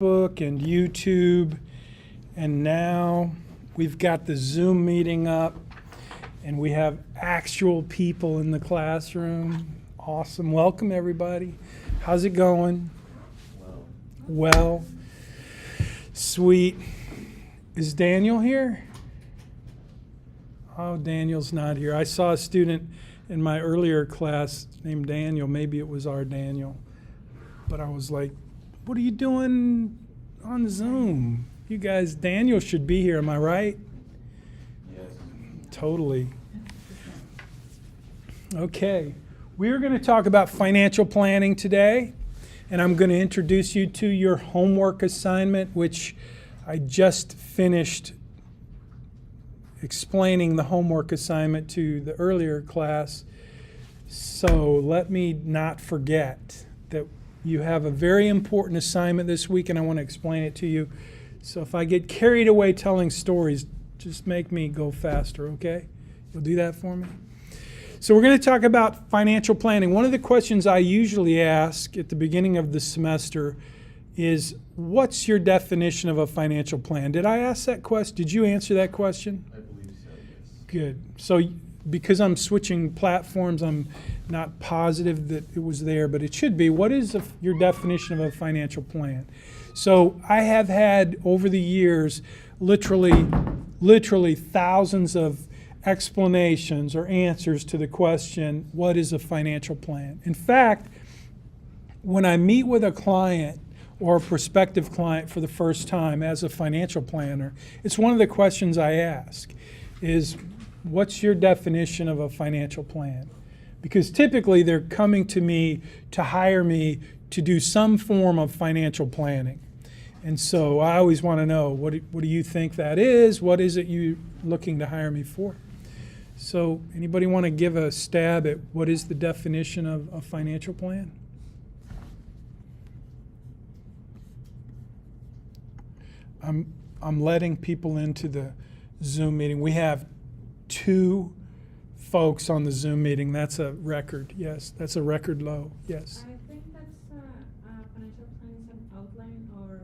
Facebook and YouTube, and now we've got the Zoom meeting up, and we have actual people in the classroom. Awesome. Welcome, everybody. How's it going? Well. Sweet. Is Daniel here? Oh, Daniel's not here. I saw a student in my earlier class named Daniel. Maybe it was our Daniel. But I was like, what are you doing on Zoom? You guys, Daniel should be here, am I right? Yes. Totally. Okay, we're going to talk about financial planning today, and I'm going to introduce you to your homework assignment, which I just finished explaining the homework assignment to the earlier class. So let me not forget that you have a very important assignment this week, and I want to explain it to you. So if I get carried away telling stories, just make me go faster, okay? You'll do that for me? So we're going to talk about financial planning. One of the questions I usually ask at the beginning of the semester is, what's your definition of a financial plan? Did I ask that question? Did you answer that question? I believe so, yes. Good. So because I'm switching platforms, I'm not positive that it was there, but it should be. What is your definition of a financial plan? So I have had, over the years, literally thousands of explanations or answers to the question, what is a financial plan? In fact, when I meet with a client or a prospective client for the first time as a financial planner, it's one of the questions I ask is, what's your definition of a financial plan? Because typically they're coming to me to hire me to do some form of financial planning. And so I always want to know, what do you think that is? What is it you're looking to hire me for? So anybody want to give a stab at what is the definition of a financial plan? I'm letting people into the Zoom meeting. We have 2 folks on the Zoom meeting. That's a record. Yes, that's a record low. Yes. I think that's financial plan is an outline or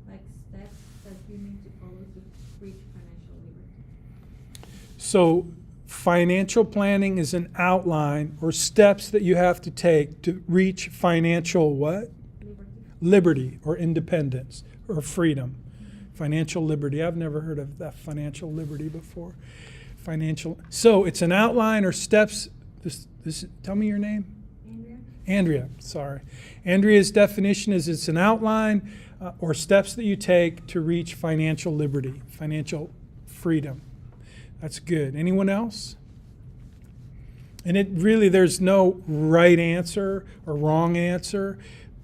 like steps that you need to follow to reach financial liberty. So financial planning is an outline or steps that you have to take to reach financial what? Liberty or independence or freedom. Financial liberty. I've never heard of that, financial liberty, before. So it's an outline or steps. Tell me your name. Andrea, sorry. Andrea's definition is it's an outline or steps that you take to reach financial liberty, financial freedom. That's good. Anyone else? And there's no right answer or wrong answer,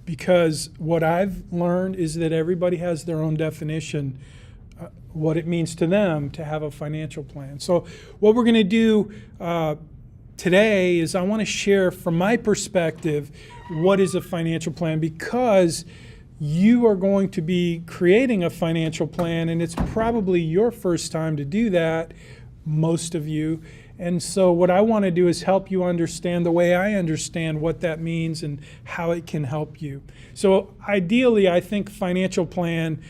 because what I've learned is that everybody has their own definition, what it means to them to have a financial plan. So what we're going to do today is I want to share from my perspective what is a financial plan, because you are going to be creating a financial plan, and it's probably your first time to do that, most of you. And so what I want to do is help you understand the way I understand what that means and how it can help you. So ideally, I think financial plan,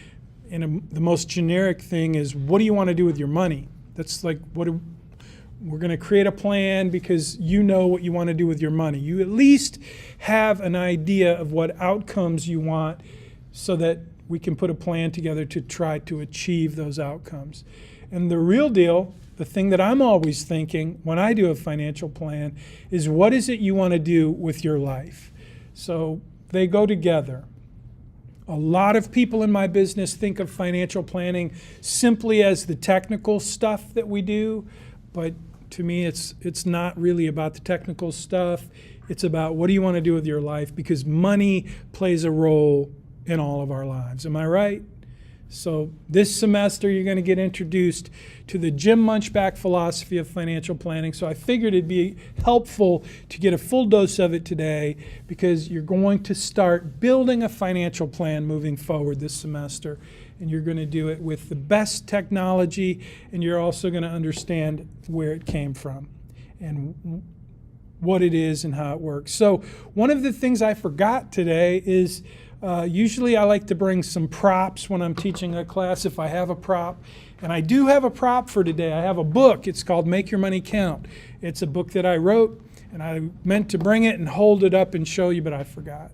the most generic thing is, what do you want to do with your money? That's like, we're going to create a plan because you know what you want to do with your money. You at least have an idea of what outcomes you want, so that we can put a plan together to try to achieve those outcomes. And the real deal, the thing that I'm always thinking when I do a financial plan, is what is it you want to do with your life? So they go together. A lot of people in my business think of financial planning simply as the technical stuff that we do, but to me it's not really about the technical stuff. It's about, what do you want to do with your life? Because money plays a role in all of our lives. Am I right? So this semester you're going to get introduced to the Jim Munchbach philosophy of financial planning. So I figured it'd be helpful to get a full dose of it today, because you're going to start building a financial plan moving forward this semester. And you're going to do it with the best technology, and you're also going to understand where it came from and what it is and how it works. So one of the things I forgot today is Usually I like to bring some props when I'm teaching a class if I have a prop. And I do have a prop for today. I have a book. It's called Make Your Money Count. It's a book that I wrote, and I meant to bring it and hold it up and show you, but I forgot.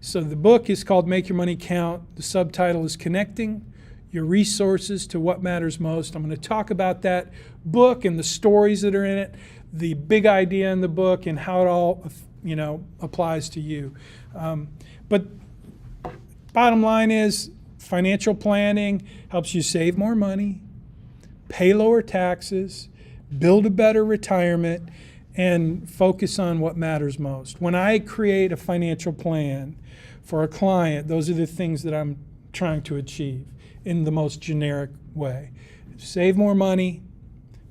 So the book is called Make Your Money Count. The subtitle is Connecting Your Resources to What Matters Most. I'm going to talk about that book and the stories that are in it, the big idea in the book, and how it all, applies to you. But bottom line is, financial planning helps you save more money, pay lower taxes, build a better retirement, and focus on what matters most. When I create a financial plan for a client, those are the things that I'm trying to achieve in the most generic way. Save more money,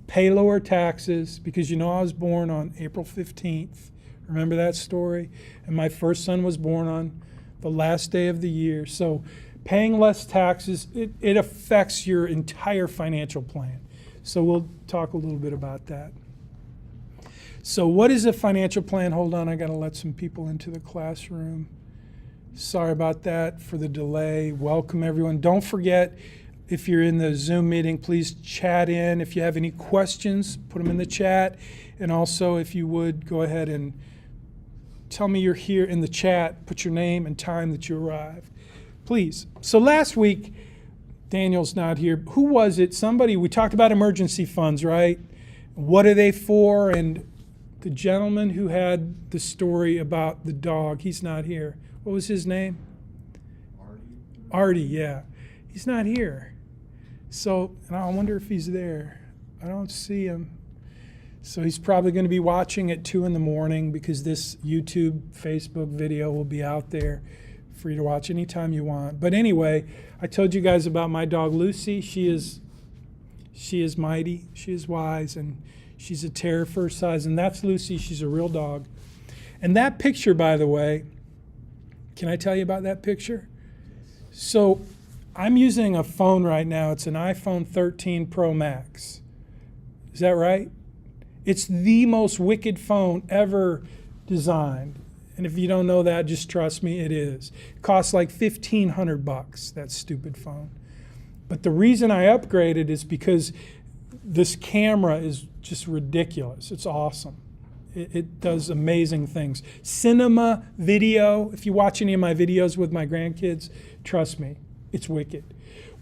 pay lower taxes, because I was born on April 15th. Remember that story? And my first son was born on the last day of the year. So paying less taxes, it affects your entire financial plan. So we'll talk a little bit about that. So what is a financial plan? Hold on, I got to let some people into the classroom. Sorry about that for the delay. Welcome, everyone. Don't forget, if you're in the Zoom meeting, please chat in. If you have any questions, put them in the chat. And also, if you would, go ahead and tell me you're here in the chat. Put your name and time that you arrived. Please. So last week, Daniel's not here. Who was it? Somebody, we talked about emergency funds, right? What are they for? And the gentleman who had the story about the dog, he's not here. What was his name? Artie, yeah. He's not here. So, and I wonder if he's there. I don't see him. So he's probably going to be watching at 2 in the morning, because this YouTube, Facebook video will be out there for you to watch anytime you want. But anyway, I told you guys about my dog Lucy. She is mighty, she is wise, and she's a terror for her size. And that's Lucy. She's a real dog. And that picture, by the way, can I tell you about that picture? So I'm using a phone right now. It's an iPhone 13 Pro Max. Is that right? It's the most wicked phone ever designed. And if you don't know that, just trust me, it is. It costs like $1,500, that stupid phone. But the reason I upgraded is because this camera is just ridiculous. It's awesome. It does amazing things. Cinema, video, if you watch any of my videos with my grandkids, trust me, it's wicked.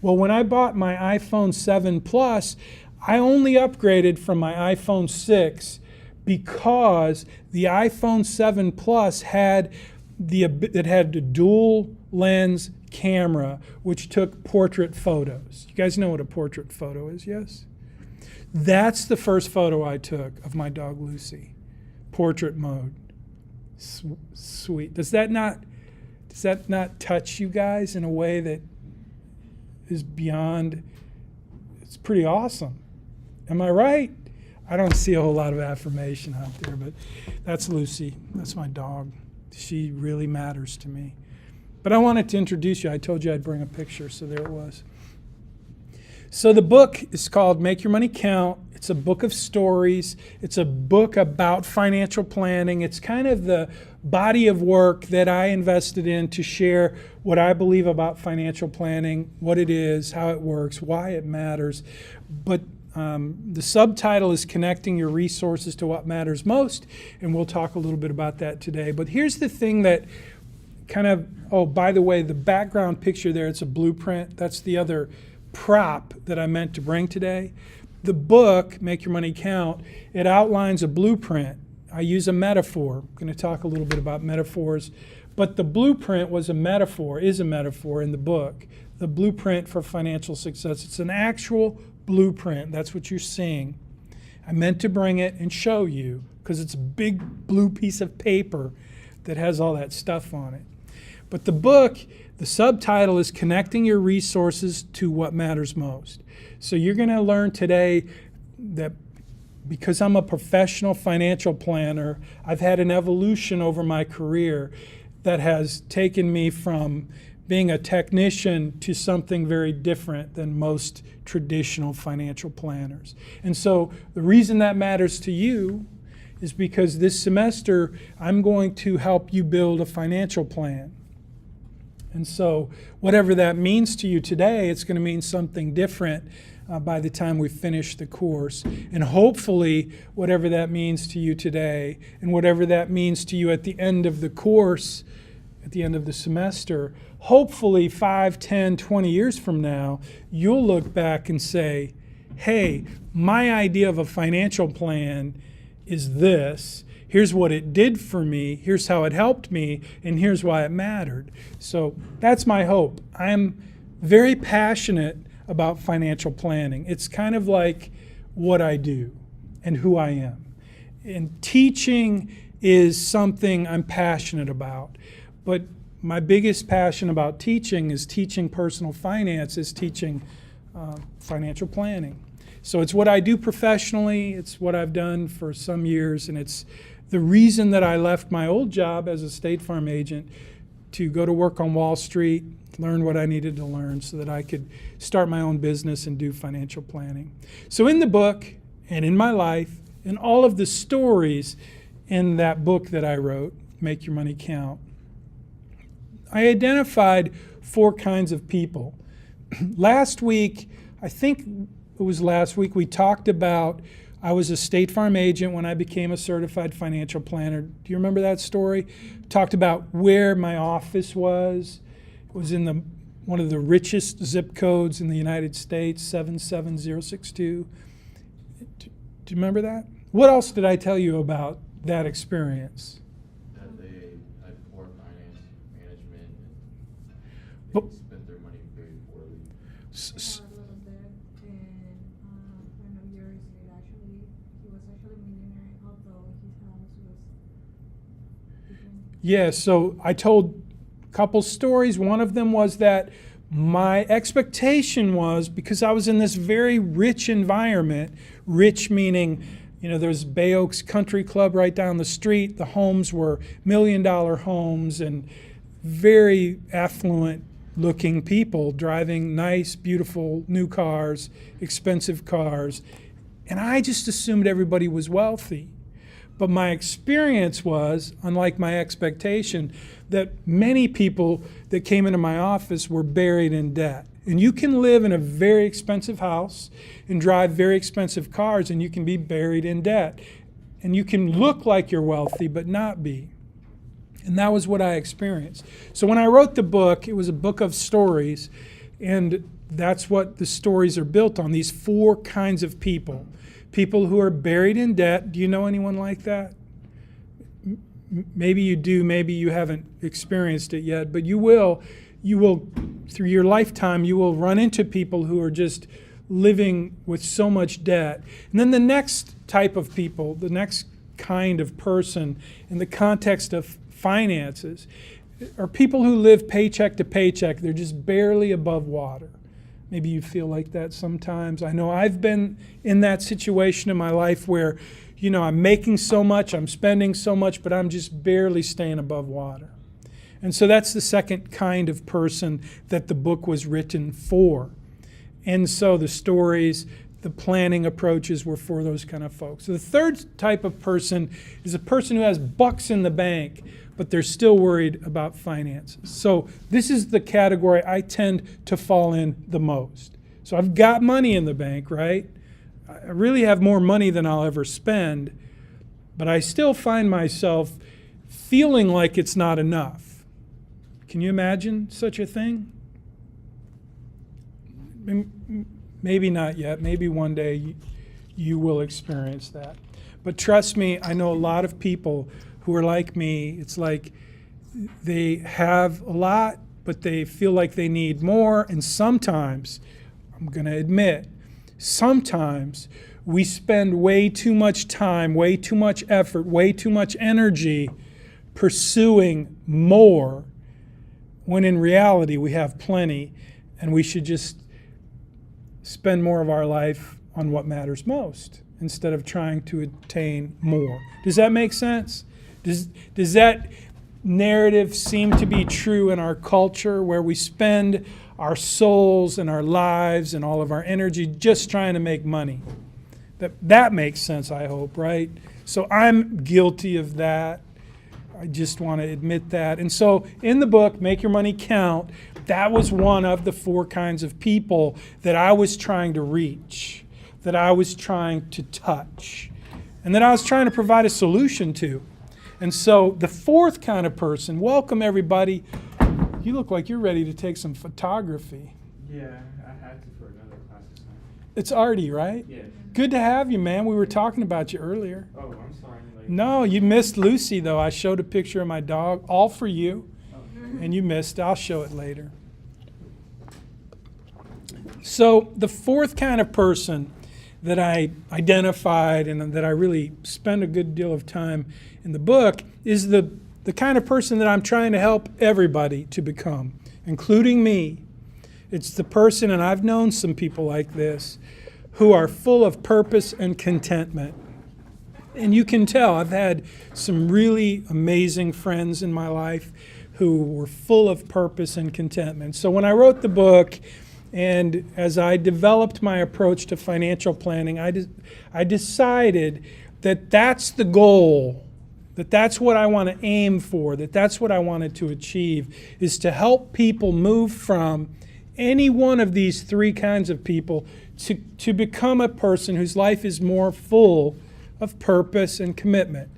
Well, when I bought my iPhone 7 Plus, I only upgraded from my iPhone 6 because the iPhone 7 Plus had a dual lens camera, which took portrait photos. You guys know what a portrait photo is, yes? That's the first photo I took of my dog Lucy. Portrait mode. Sweet. Does that not touch you guys in a way that is beyond? It's pretty awesome. Am I right? I don't see a whole lot of affirmation out there, but that's Lucy. That's my dog. She really matters to me. But I wanted to introduce you. I told you I'd bring a picture, so there it was. So the book is called Make Your Money Count. It's a book of stories. It's a book about financial planning. It's kind of the body of work that I invested in to share what I believe about financial planning, what it is, how it works, why it matters. But the subtitle is Connecting Your Resources to What Matters Most, and we'll talk a little bit about that today. But here's the thing that by the way, the background picture there, it's a blueprint. That's the other prop that I meant to bring today. The book, Make Your Money Count, it outlines a blueprint. I use a metaphor. I'm going to talk a little bit about metaphors. But the blueprint is a metaphor in the book. The blueprint for financial success. It's an actual blueprint. That's what you're seeing. I meant to bring it and show you because it's a big blue piece of paper that has all that stuff on it. But the book, the subtitle is Connecting Your Resources to What Matters Most. So you're going to learn today that because I'm a professional financial planner, I've had an evolution over my career that has taken me from being a technician to something very different than most traditional financial planners. And so the reason that matters to you is because this semester I'm going to help you build a financial plan. And so whatever that means to you today, it's going to mean something different by the time we finish the course. And hopefully, whatever that means to you today, and whatever that means to you at the end of the course, at the end of the semester, hopefully 5, 10, 20 years from now, you'll look back and say, hey, my idea of a financial plan is this. Here's what it did for me, here's how it helped me, and here's why it mattered. So that's my hope. I'm very passionate about financial planning. It's kind of like what I do and who I am. And teaching is something I'm passionate about. But my biggest passion about teaching is teaching personal finance, is teaching financial planning. So it's what I do professionally, it's what I've done for some years, and it's the reason that I left my old job as a State Farm agent to go to work on Wall Street, learn what I needed to learn so that I could start my own business and do financial planning. So in the book and in my life, and all of the stories in that book that I wrote, Make Your Money Count, I identified 4 kinds of people. Last week, I think it was last week, we talked about I was a State Farm agent when I became a certified financial planner. Do you remember that story? Talked about where my office was. It was in one of the richest zip codes in the United States, 77062. Do you remember that? What else did I tell you about that experience? That they had poor finance management and But- they spent their money very poorly. S- A little bit, and I know yours, he was actually a millionaire, although his house was different. Yeah, so I told a couple stories. One of them was that my expectation was, because I was in this very rich environment, rich meaning, there's Bay Oaks Country Club right down the street. The homes were $1 million homes and very affluent looking people driving nice, beautiful new cars, expensive cars. And I just assumed everybody was wealthy. But my experience was, unlike my expectation, that many people that came into my office were buried in debt. And you can live in a very expensive house and drive very expensive cars, and you can be buried in debt. And you can look like you're wealthy, but not be. And that was what I experienced. So when I wrote the book, it was a book of stories, and that's what the stories are built on, these 4 kinds of people. People who are buried in debt. Do you know anyone like that? Maybe you do, maybe you haven't experienced it yet, but you will, through your lifetime, you will run into people who are just living with so much debt. And then the next type of people, the next kind of person in the context of finances are people who live paycheck to paycheck. They're just barely above water. Maybe you feel like that sometimes. I know I've been in that situation in my life where, I'm making so much, I'm spending so much, but I'm just barely staying above water. And so that's the second kind of person that the book was written for. And so the stories, the planning approaches were for those kind of folks. So the third type of person is a person who has bucks in the bank, but they're still worried about finances. So this is the category I tend to fall in the most. So I've got money in the bank, right? I really have more money than I'll ever spend, but I still find myself feeling like it's not enough. Can you imagine such a thing? Maybe not yet. Maybe one day you will experience that. But trust me, I know a lot of people who are like me. It's like they have a lot, but they feel like they need more. And sometimes, I'm going to admit, sometimes we spend way too much time, way too much effort, way too much energy pursuing more, when in reality we have plenty, and we should just spend more of our life on what matters most instead of trying to attain more. Does that make sense? Does that narrative seem to be true in our culture, where we spend our souls and our lives and all of our energy just trying to make money? That makes sense, I hope, right? So I'm guilty of that. I just want to admit that. And so in the book, Make Your Money Count, that was one of the 4 kinds of people that I was trying to reach, that I was trying to touch, and that I was trying to provide a solution to. And so the 4th kind of person, welcome everybody. You look like you're ready to take some photography. Yeah, I had to for another class this time. It's Artie, right? Yeah. Good to have you, man. We were talking about you earlier. Oh, I'm sorry. No, you missed Lucy, though. I showed a picture of my dog, all for you, and you missed. I'll show it later. So the 4th kind of person that I identified and that I really spend a good deal of time in the book is the kind of person that I'm trying to help everybody to become, including me. It's the person, and I've known some people like this, who are full of purpose and contentment. And you can tell, I've had some really amazing friends in my life who were full of purpose and contentment. So when I wrote the book, and as I developed my approach to financial planning, I decided that that's the goal, that that's what I want to aim for, that that's what I wanted to achieve, is to help people move from any one of these 3 kinds of people to become a person whose life is more full of purpose and commitment.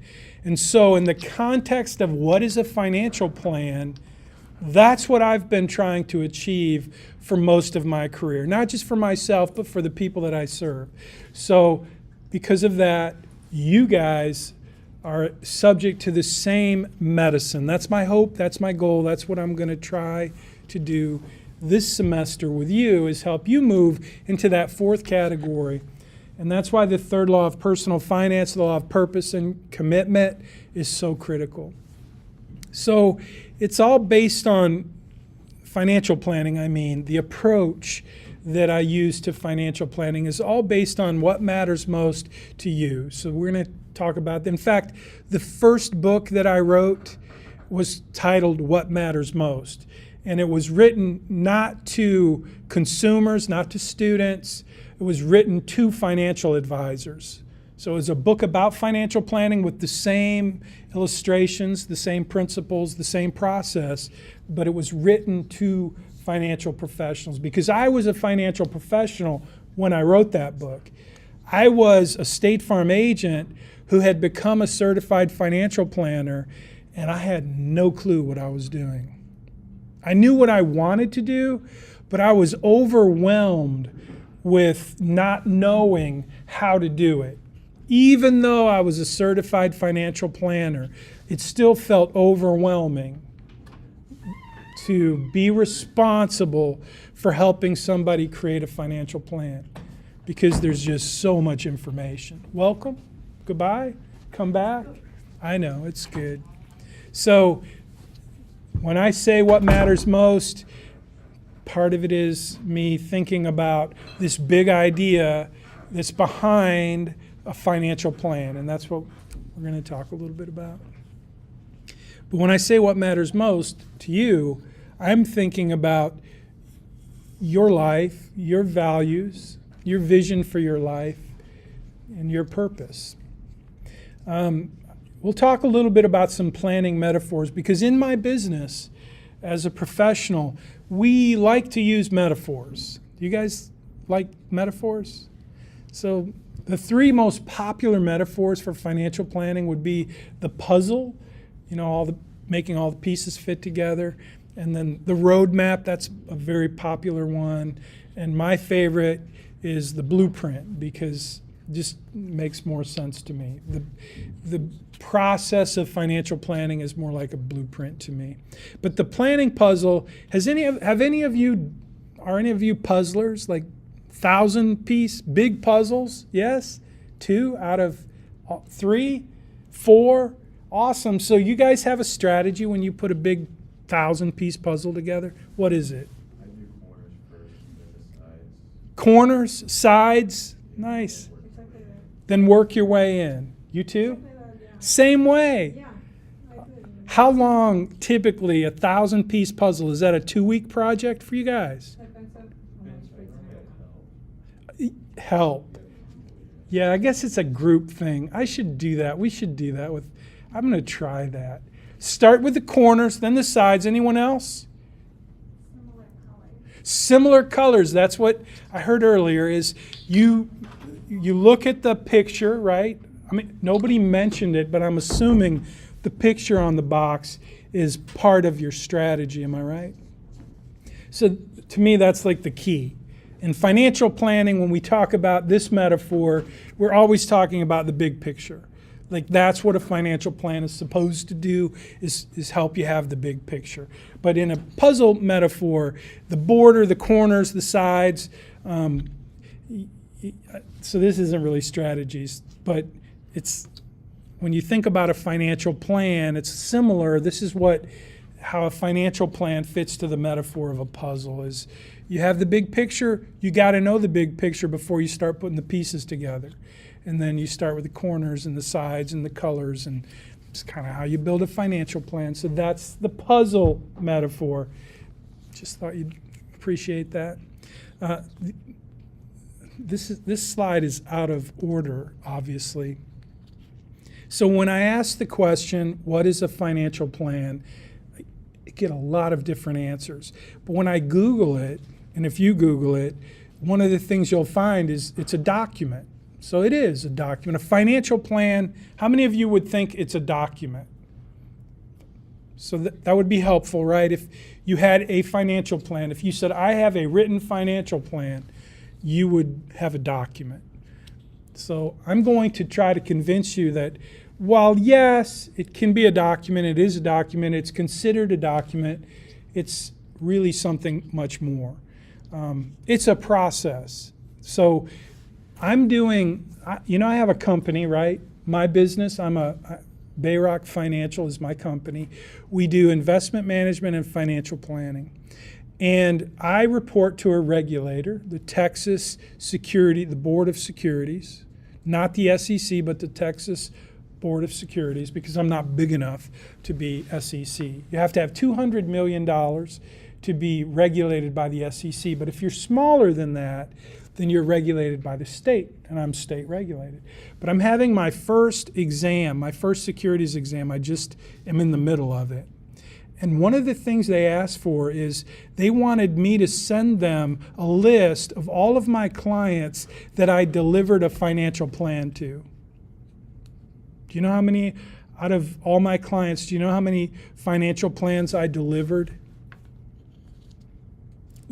And so in the context of what is a financial plan, that's what I've been trying to achieve for most of my career. Not just for myself, but for the people that I serve. So because of that, you guys are subject to the same medicine. That's my hope, that's my goal, that's what I'm going to try to do this semester with you, is help you move into that 4th category. And that's why the 3rd law of personal finance, the law of purpose and commitment, is so critical. So it's all based on financial planning. I mean, the approach that I use to financial planning is all based on what matters most to you. So we're going to talk about that. In fact, the first book that I wrote was titled What Matters Most. And it was written not to consumers, not to students. It was written to financial advisors. So it was a book about financial planning with the same illustrations, the same principles, the same process, but it was written to financial professionals because I was a financial professional when I wrote that book. I was a State Farm agent who had become a certified financial planner, and I had no clue what I was doing. I knew what I wanted to do, but I was overwhelmed with not knowing how to do it. Even though I was a certified financial planner, it still felt overwhelming to be responsible for helping somebody create a financial plan because there's just so much information. Welcome, goodbye, come back. I know, it's good. So when I say what matters most, part of it is me thinking about this big idea that's behind a financial plan, and that's what we're going to talk a little bit about. But when I say what matters most to you, I'm thinking about your life, your values, your vision for your life, and your purpose. We'll talk a little bit about some planning metaphors because in my business as a professional, we like to use metaphors. Do you guys like metaphors? So the 3 most popular metaphors for financial planning would be the puzzle, making all the pieces fit together, and then the roadmap, that's a very popular one, and my favorite is the blueprint because it just makes more sense to me. The process of financial planning is more like a blueprint to me. But the planning puzzle, are any of you puzzlers, like 1,000-piece big puzzles? Yes? 2 out of 3? 4? Awesome. So you guys have a strategy when you put a big 1,000-piece puzzle together? What is it? I do corners first and then the sides. Corners, sides, nice. Exactly that. Then work your way in. You too? Exactly that, yeah. Same way. Yeah, I do. How long typically a 1,000-piece puzzle? Is that a 2-week project for you guys? Depends on how much free time. Help. Yeah, I guess it's a group thing. I should do that. We should do that I'm going to try that. Start with the corners, then the sides. Anyone else? Similar colors. Similar colors. That's what I heard earlier is you look at the picture, right? I mean, nobody mentioned it, but I'm assuming the picture on the box is part of your strategy. Am I right? So to me, that's like the key. In financial planning, when we talk about this metaphor, we're always talking about the big picture. Like that's what a financial plan is supposed to do, is help you have the big picture. But in a puzzle metaphor, the border, the corners, the sides, so this isn't really strategies, but it's when you think about a financial plan, it's similar. This is how a financial plan fits to the metaphor of a puzzle is you have the big picture, you got to know the big picture before you start putting the pieces together. And then you start with the corners and the sides and the colors, and it's kind of how you build a financial plan. So that's the puzzle metaphor. Just thought you'd appreciate that. This slide is out of order, obviously. So when I ask the question, what is a financial plan, I get a lot of different answers. But when I Google it, and if you Google it, one of the things you'll find is it's a document. So it is a document. A financial plan, how many of you would think it's a document? So that would be helpful, right? If you had a financial plan, if you said, I have a written financial plan, you would have a document. So I'm going to try to convince you that while yes, it can be a document, it is a document, it's considered a document, it's really something much more. It's a process. So I'm doing, I have a company, right? My business, Bayrock Financial is my company. We do investment management and financial planning. And I report to a regulator, the Texas the Board of Securities, not the SEC, but the Texas Board of Securities, because I'm not big enough to be SEC. You have to have $200 million to be regulated by the SEC. But if you're smaller than that, then you're regulated by the state, and I'm state regulated. But I'm having my first exam, my first securities exam. I just am in the middle of it. And one of the things they asked for is they wanted me to send them a list of all of my clients that I delivered a financial plan to. Do you know how many, out of all my clients, do you know how many financial plans I delivered?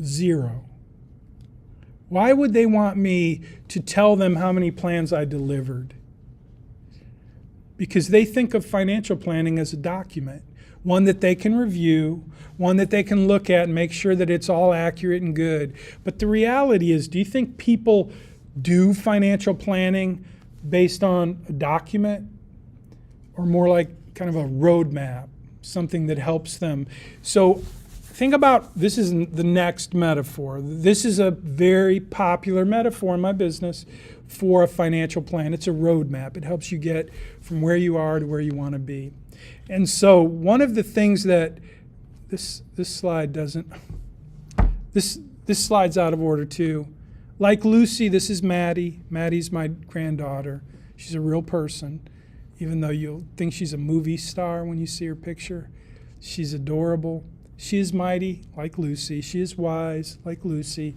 0. Why would they want me to tell them how many plans I delivered? Because they think of financial planning as a document, one that they can review, one that they can look at and make sure that it's all accurate and good. But the reality is, do you think people do financial planning based on a document, or more like kind of a roadmap, something that helps them? So think about, this is the next metaphor. This is a very popular metaphor in my business for a financial plan. It's a roadmap. It helps you get from where you are to where you want to be. And so one of the things that this slide doesn't, this slide's out of order too. Like Lucy, this is Maddie. Maddie's my granddaughter. She's a real person, even though you'll think she's a movie star when you see her picture. She's adorable. She is mighty, like Lucy. She is wise, like Lucy.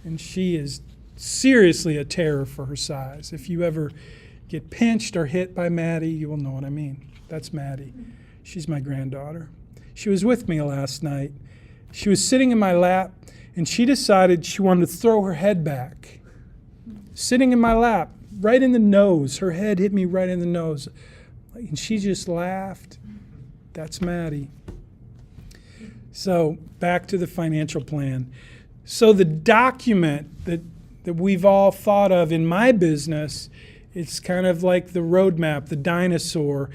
And she is seriously a terror for her size. If you ever get pinched or hit by Maddie, you will know what I mean. That's Maddie. She's my granddaughter. She was with me last night. She was sitting in my lap, and she decided she wanted to throw her head back. Sitting in my lap, right in the nose. Her head hit me right in the nose. And she just laughed. That's Maddie. So back to the financial plan. So the document that we've all thought of in my business, it's kind of like the roadmap, the dinosaur.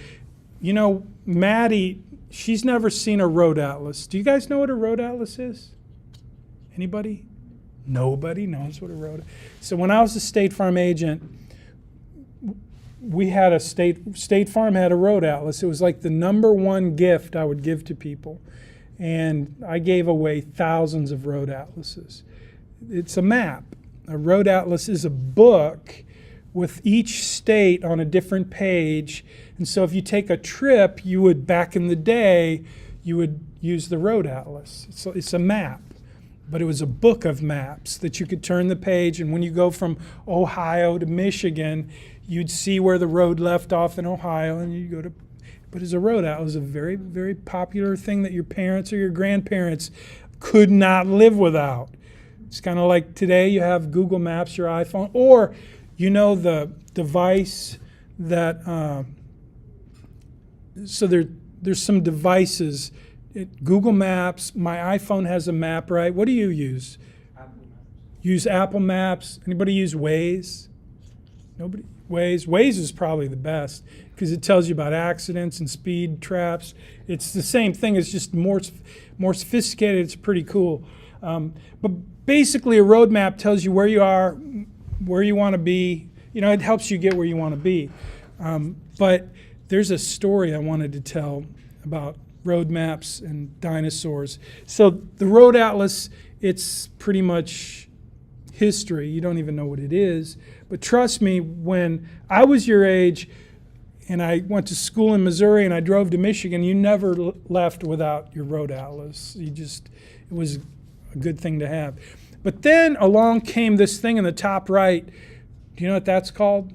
You know, Maddie, she's never seen a road atlas. Do you guys know what a road atlas is? Anybody? Nobody knows what a road atlas is. So when I was a State Farm agent, we had State Farm had a road atlas. It was like the #1 gift I would give to people. And I gave away thousands of road atlases. It's a map. A road atlas is a book with each state on a different page. And so if you take a trip, you would, back in the day, you would use the road atlas. It's a map, but it was a book of maps that you could turn the page, and when you go from Ohio to Michigan, you'd see where the road left off in Ohio, and you go to, but as a road atlas, it was a very, very popular thing that your parents or your grandparents could not live without. It's kind of like today you have Google Maps, your iPhone, or you know the device that, so there's some devices. Google Maps, my iPhone has a map, right? What do you use? Apple Maps. Use Apple Maps. Anybody use Waze? Nobody? Waze is probably the best because it tells you about accidents and speed traps. It's the same thing. It's just more sophisticated. It's pretty cool. But basically, a road map tells you where you are, where you want to be. You know, it helps you get where you want to be. But there's a story I wanted to tell about road maps and dinosaurs. So the road atlas, it's pretty much history. You don't even know what it is. But trust me, when I was your age and I went to school in Missouri and I drove to Michigan, you never left without your road atlas. It was a good thing to have. But then along came this thing in the top right. Do you know what that's called?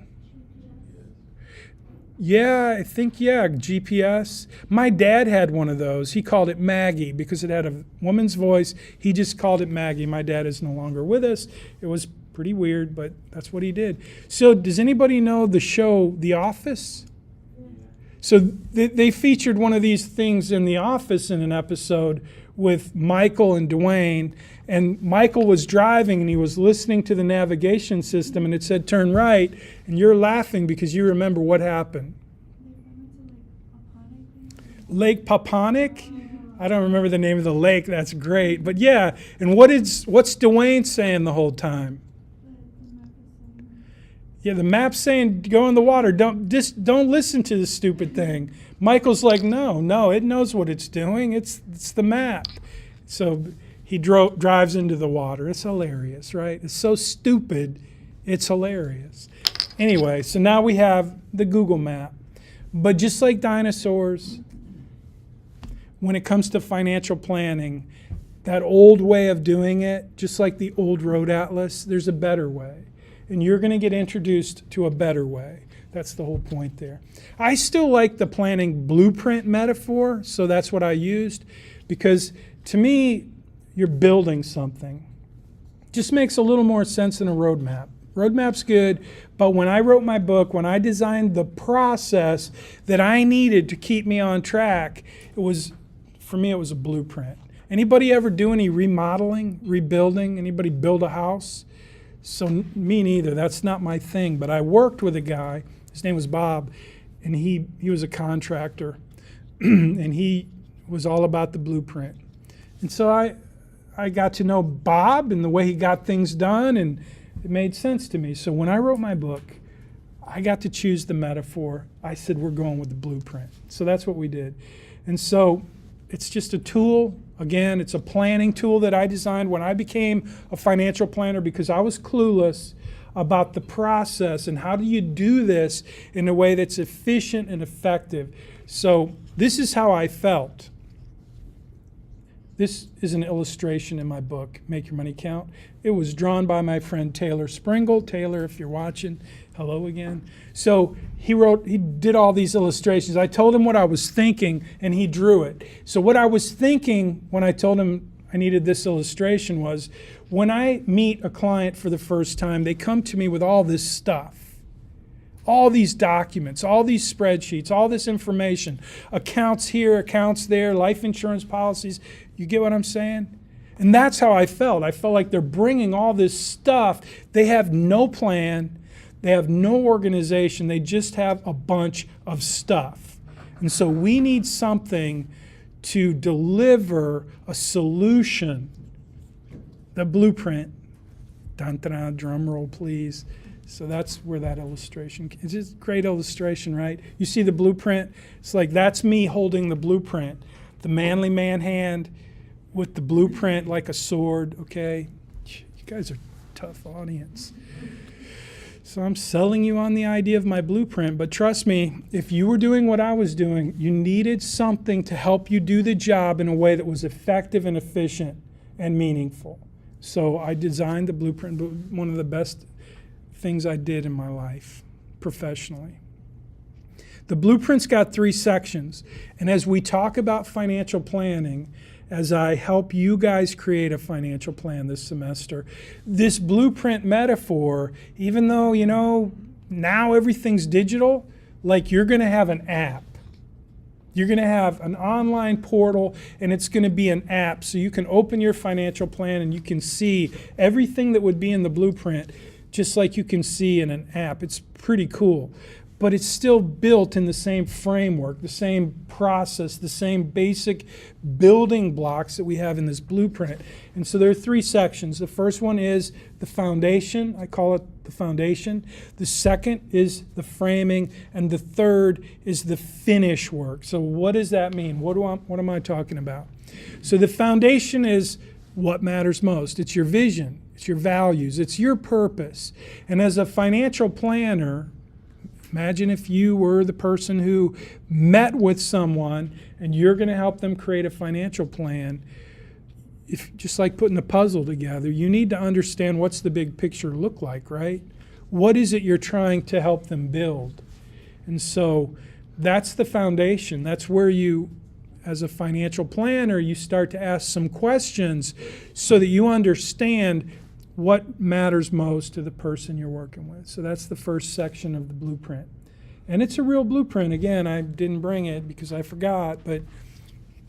Yeah, I think, GPS. My dad had one of those. He called it Maggie because it had a woman's voice. He just called it Maggie. My dad is no longer with us. It was pretty weird, but that's what he did. So does anybody know the show The Office? So they featured one of these things in The Office in an episode with Michael and Dwayne. And Michael was driving and he was listening to the navigation system and it said turn right, and you're laughing because you remember what happened. Lake Paponic? I don't remember the name of the lake. That's great. But yeah, and what's Dwayne saying the whole time? Yeah, the map's saying go in the water. Don't listen to this stupid thing. Michael's like, no, it knows what it's doing. It's the map. So he drives into the water. It's hilarious, right? It's so stupid, it's hilarious. Anyway, so now we have the Google map. But just like dinosaurs, when it comes to financial planning, that old way of doing it, just like the old road atlas, there's a better way. And you're going to get introduced to a better way. That's the whole point there. I still like the planning blueprint metaphor, so that's what I used, because to me, you're building something. Just makes a little more sense than a roadmap. Roadmap's good, but when I wrote my book, when I designed the process that I needed to keep me on track, for me, it was a blueprint. Anybody ever do any remodeling, rebuilding? Anybody build a house? So me neither. That's not my thing. But I worked with a guy. His name was Bob, and he was a contractor, and he was all about the blueprint. And so I got to know Bob and the way he got things done, and it made sense to me. So when I wrote my book, I got to choose the metaphor. I said, we're going with the blueprint. So that's what we did. And so it's just a tool. Again, it's a planning tool that I designed when I became a financial planner because I was clueless about the process and how do you do this in a way that's efficient and effective. So this is how I felt. This is an illustration in my book, Make Your Money Count. It was drawn by my friend Taylor Springle. Taylor, if you're watching, hello again. So he did all these illustrations. I told him what I was thinking, and he drew it. So what I was thinking when I told him I needed this illustration was, when I meet a client for the first time, they come to me with all this stuff. All these documents, all these spreadsheets, all this information, accounts here, accounts there, life insurance policies. You get what I'm saying? And that's how I felt. I felt like they're bringing all this stuff. They have no plan. They have no organization. They just have a bunch of stuff. And so we need something to deliver a solution. The blueprint. Dun, dun, dun, drum roll, please. So that's where that illustration, it's just a great illustration, right? You see the blueprint? It's like that's me holding the blueprint. The manly man hand with the blueprint like a sword, okay? You guys are a tough audience. So I'm selling you on the idea of my blueprint, but trust me, if you were doing what I was doing, you needed something to help you do the job in a way that was effective and efficient and meaningful. So I designed the blueprint, one of the best things I did in my life professionally. The blueprint's got 3 sections, and as we talk about financial planning, as I help you guys create a financial plan this semester, this blueprint metaphor, even though, now everything's digital, like you're going to have an app. You're going to have an online portal, and it's going to be an app, so you can open your financial plan and you can see everything that would be in the blueprint, just like you can see in an app. It's pretty cool. But it's still built in the same framework, the same process, the same basic building blocks that we have in this blueprint. And so there are 3 sections. The first one is the foundation. I call it the foundation. The second is the framing. And the third is the finish work. So what does that mean? What am I talking about? So the foundation is what matters most. It's your vision. It's your values. It's your purpose. And as a financial planner, imagine if you were the person who met with someone and you're going to help them create a financial plan. Just like putting a puzzle together, you need to understand what's the big picture look like, right? What is it you're trying to help them build? And so that's the foundation. That's where you, as a financial planner, you start to ask some questions so that you understand what matters most to the person you're working with. So that's the first section of the blueprint. And it's a real blueprint. Again, I didn't bring it because I forgot, but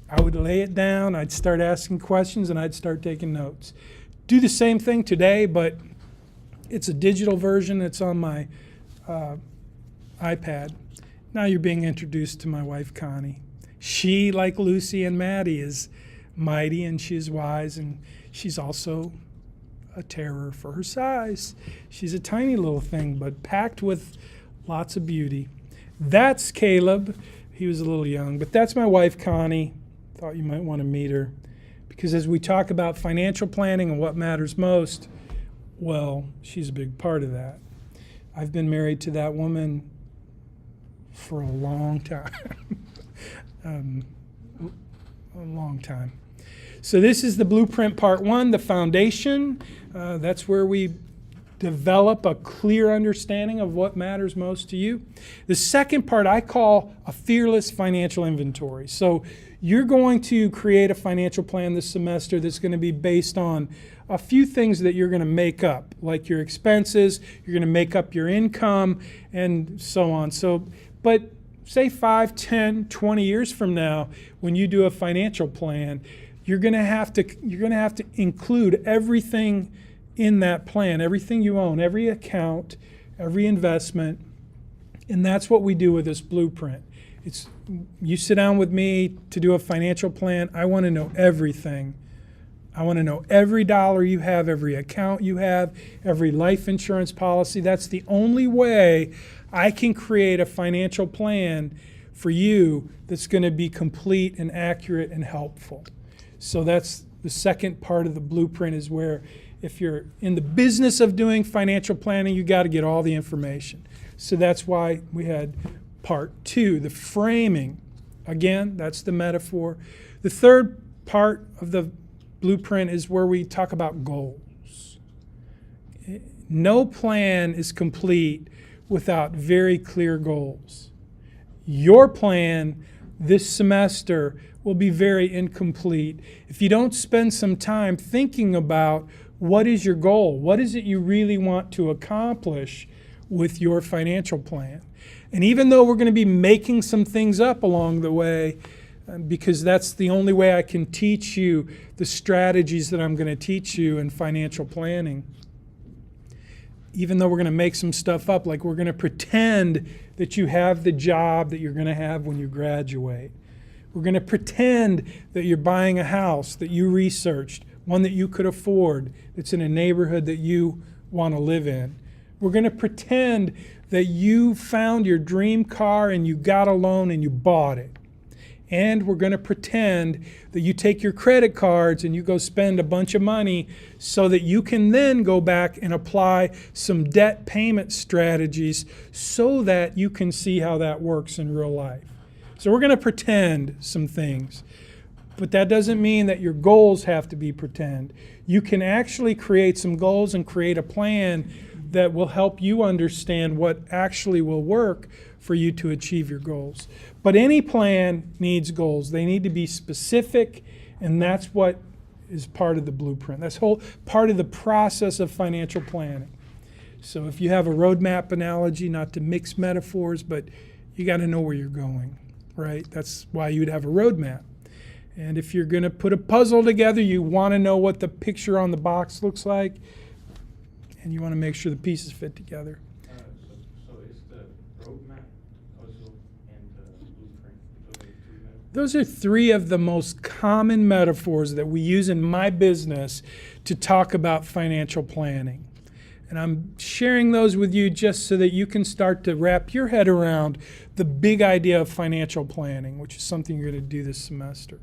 I would lay it down, I'd start asking questions, and I'd start taking notes. Do the same thing today, but it's a digital version. It's on my iPad. Now you're being introduced to my wife, Connie. She, like Lucy and Maddie, is mighty and she's wise, and she's also a terror for her size. She's a tiny little thing, but packed with lots of beauty. That's Caleb. He was a little young, but that's my wife, Connie. Thought you might want to meet her, because as we talk about financial planning and what matters most, well, she's a big part of that. I've been married to that woman for a long time. A long time. So this is the blueprint part 1, the foundation. That's where we develop a clear understanding of what matters most to you. The second part I call a fearless financial inventory. So you're going to create a financial plan this semester that's going to be based on a few things that you're going to make up, like your expenses, you're going to make up your income, and so on. But say 5, 10, 20 years from now, when you do a financial plan, you're going to have to include everything in that plan, everything you own, every account, every investment, and that's what we do with this blueprint. You sit down with me to do a financial plan, I want to know everything. I want to know every dollar you have, every account you have, every life insurance policy. That's the only way I can create a financial plan for you that's going to be complete and accurate and helpful. So that's the second part of the blueprint, is where if you're in the business of doing financial planning, you got to get all the information. So that's why we had part 2, the framing. Again, that's the metaphor. The third part of the blueprint is where we talk about goals. No plan is complete without very clear goals. Your plan this semester will be very incomplete if you don't spend some time thinking about what is your goal? What is it you really want to accomplish with your financial plan? And even though we're going to be making some things up along the way, because that's the only way I can teach you the strategies that I'm going to teach you in financial planning, even though we're going to make some stuff up, like we're going to pretend that you have the job that you're going to have when you graduate. We're going to pretend that you're buying a house that you researched, one that you could afford, that's in a neighborhood that you want to live in. We're going to pretend that you found your dream car and you got a loan and you bought it. And we're going to pretend that you take your credit cards and you go spend a bunch of money so that you can then go back and apply some debt payment strategies so that you can see how that works in real life. So we're going to pretend some things. But that doesn't mean that your goals have to be pretend. You can actually create some goals and create a plan that will help you understand what actually will work for you to achieve your goals. But any plan needs goals. They need to be specific, and that's what is part of the blueprint. That's whole part of the process of financial planning. So if you have a roadmap analogy, not to mix metaphors, but you got to know where you're going, right? That's why you'd have a roadmap. And if you're going to put a puzzle together, you want to know what the picture on the box looks like, and you want to make sure the pieces fit together. So is the roadmap, puzzle, and the blueprint, those are 2 metaphors? Those are 3 of the most common metaphors that we use in my business to talk about financial planning. And I'm sharing those with you just so that you can start to wrap your head around the big idea of financial planning, which is something you're going to do this semester.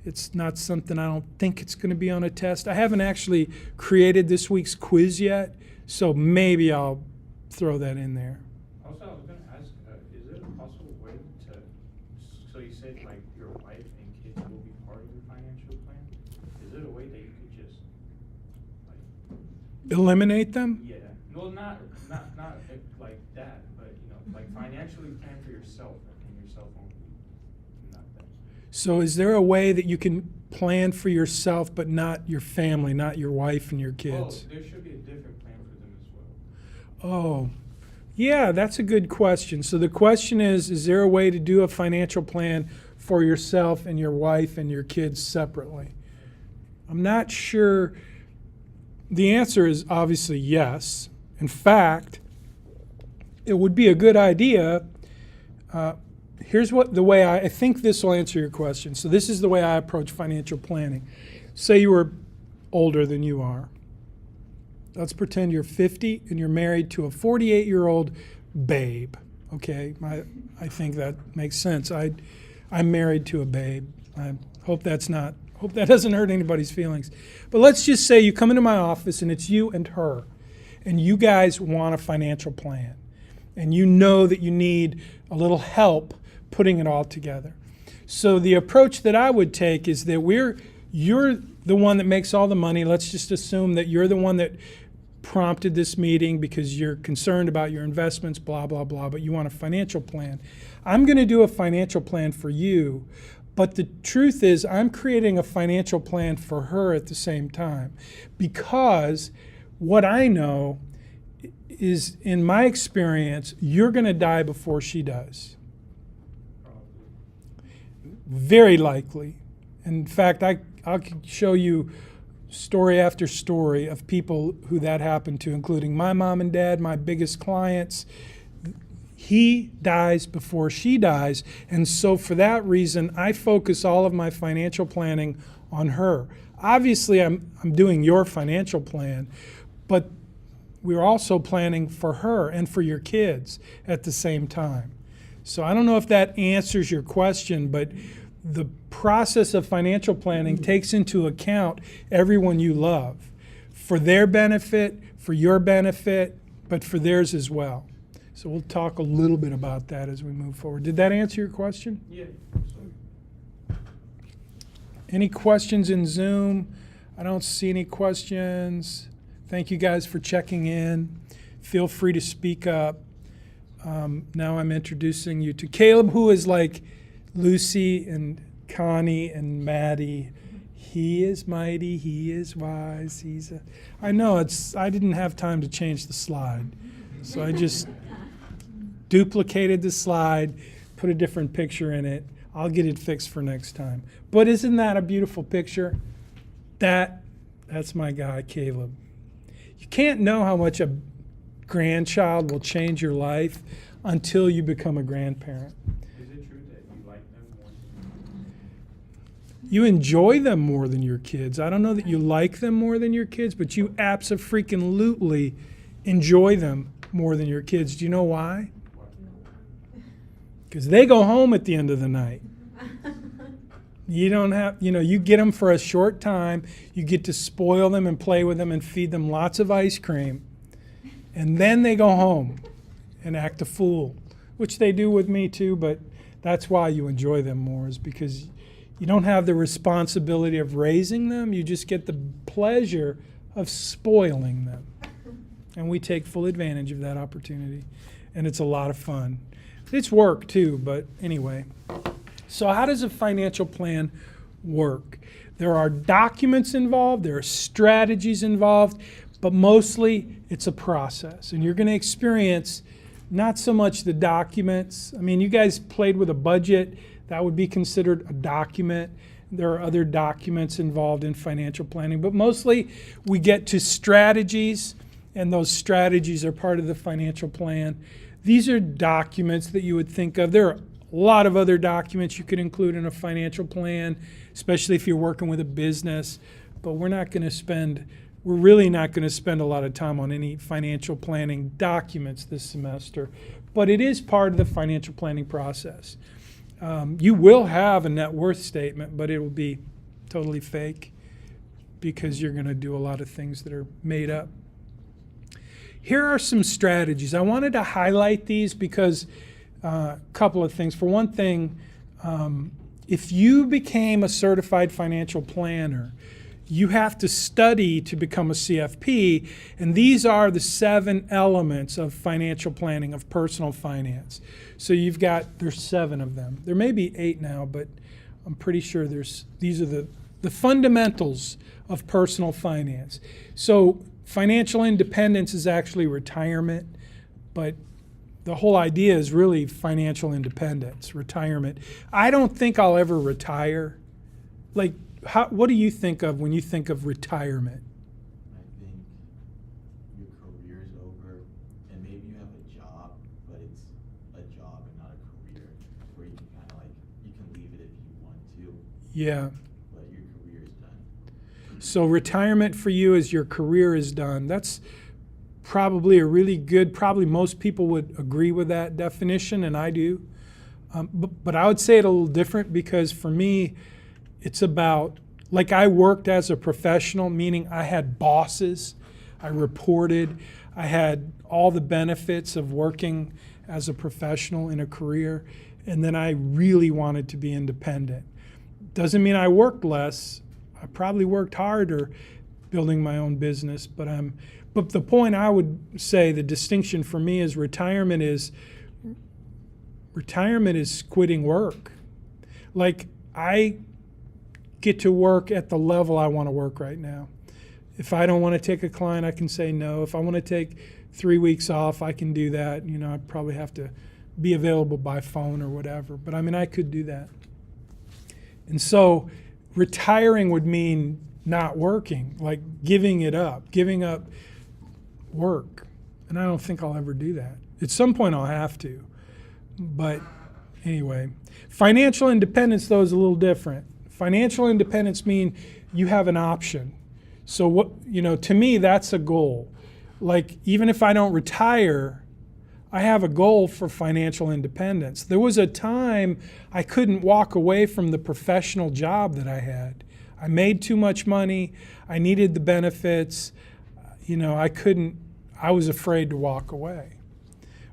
It's not something I don't think it's going to be on a test. I haven't actually created this week's quiz yet, so maybe I'll throw that in there. Also, I was going to ask, is it a possible way to, so you said like your wife and kids will be part of your financial plan? Is it a way that you could just, like, Eliminate them? yeah, no, not like that, but like financially plan for yourself and yourself only, not them. So is there a way that you can plan for yourself but not your family, not your wife and your kids? Oh, there should be a different plan for them as well. Oh, yeah, that's a good question. So the question is there a way to do a financial plan for yourself and your wife and your kids separately? I'm not sure. The answer is obviously yes. In fact, it would be a good idea. Here's the way I think this will answer your question. So this is the way I approach financial planning. Say you were older than you are. Let's pretend you're 50 and you're married to a 48-year-old babe. Okay, I think that makes sense. I'm married to a babe. I hope that doesn't hurt anybody's feelings. But let's just say you come into my office and it's you and her, and you guys want a financial plan, and you know that you need a little help putting it all together. So the approach that I would take is that you're the one that makes all the money. Let's just assume that you're the one that prompted this meeting because you're concerned about your investments, blah, blah, blah, but you want a financial plan. I'm going to do a financial plan for you, but the truth is I'm creating a financial plan for her at the same time, because what I know is, in my experience, you're going to die before she does. Very likely. In fact, I'll show you story after story of people who that happened to, including my mom and dad, my biggest clients. He dies before she dies, and so for that reason, I focus all of my financial planning on her. Obviously, I'm doing your financial plan, but we're also planning for her and for your kids at the same time. So I don't know if that answers your question, but the process of financial planning takes into account everyone you love, for their benefit, for your benefit, but for theirs as well. So we'll talk a little bit about that as we move forward. Did that answer your question? Yeah. Any questions in Zoom? I don't see any questions. Thank you guys for checking in. Feel free to speak up. Now I'm introducing you to Caleb, who is like Lucy and Connie and Maddie. He is mighty, he is wise, I know, I didn't have time to change the slide. So I just duplicated the slide, put a different picture in it. I'll get it fixed for next time. But isn't that a beautiful picture? That's my guy, Caleb. You can't know how much a grandchild will change your life until you become a grandparent. Is it true that you like them more? You enjoy them more than your kids. I don't know that you like them more than your kids, but you abso-freaking-lutely enjoy them more than your kids. Do you know why? Because they go home at the end of the night. You don't have, you get them for a short time. You get to spoil them and play with them and feed them lots of ice cream. And then they go home and act a fool, which they do with me too, but that's why you enjoy them more, is because you don't have the responsibility of raising them. You just get the pleasure of spoiling them. And we take full advantage of that opportunity. And it's a lot of fun. It's work too, but anyway. So how does a financial plan work? There are documents involved, there are strategies involved, but mostly it's a process. And you're going to experience not so much the documents. I mean, you guys played with a budget. That would be considered a document. There are other documents involved in financial planning, but mostly we get to strategies, and those strategies are part of the financial plan. These are documents that you would think of. There are a lot of other documents you could include in a financial plan, especially if you're working with a business, but we're really not going to spend a lot of time on any financial planning documents this semester, but it is part of the financial planning process. You will have a net worth statement, but it will be totally fake because you're going to do a lot of things that are made up. Here are some strategies. I wanted to highlight these because a couple of things. For one thing, if you became a certified financial planner, you have to study to become a CFP, and these are the 7 elements of financial planning, of personal finance. So there's 7 of them. There may be 8 now, but I'm pretty sure these are the fundamentals of personal finance. So financial independence is actually retirement, but the whole idea is really financial independence, retirement. I don't think I'll ever retire. Like, what do you think of when you think of retirement? I think your career's over, and maybe you have a job, but it's a job and not a career, where you can kind of you can leave it if you want to. Yeah. But your career is done. So retirement for you is your career is done. That's probably a really good, probably most people would agree with that definition, and I do. But I would say it a little different, because for me, it's about, I worked as a professional, meaning I had bosses, I reported, I had all the benefits of working as a professional in a career, and then I really wanted to be independent. Doesn't mean I worked less. I probably worked harder building my own business, but the point I would say, the distinction for me is retirement is quitting work. I get to work at the level I want to work right now. If I don't want to take a client, I can say no. If I want to take 3 weeks off, I can do that. I probably have to be available by phone or whatever, but I could do that. And so retiring would mean not working, giving up work. And I don't think I'll ever do that. At some point I'll have to. But anyway, financial independence, though, is a little different. Financial independence means you have an option. So to me, that's a goal. Even if I don't retire, I have a goal for financial independence. There was a time I couldn't walk away from the professional job that I had. I made too much money. I needed the benefits. I was afraid to walk away.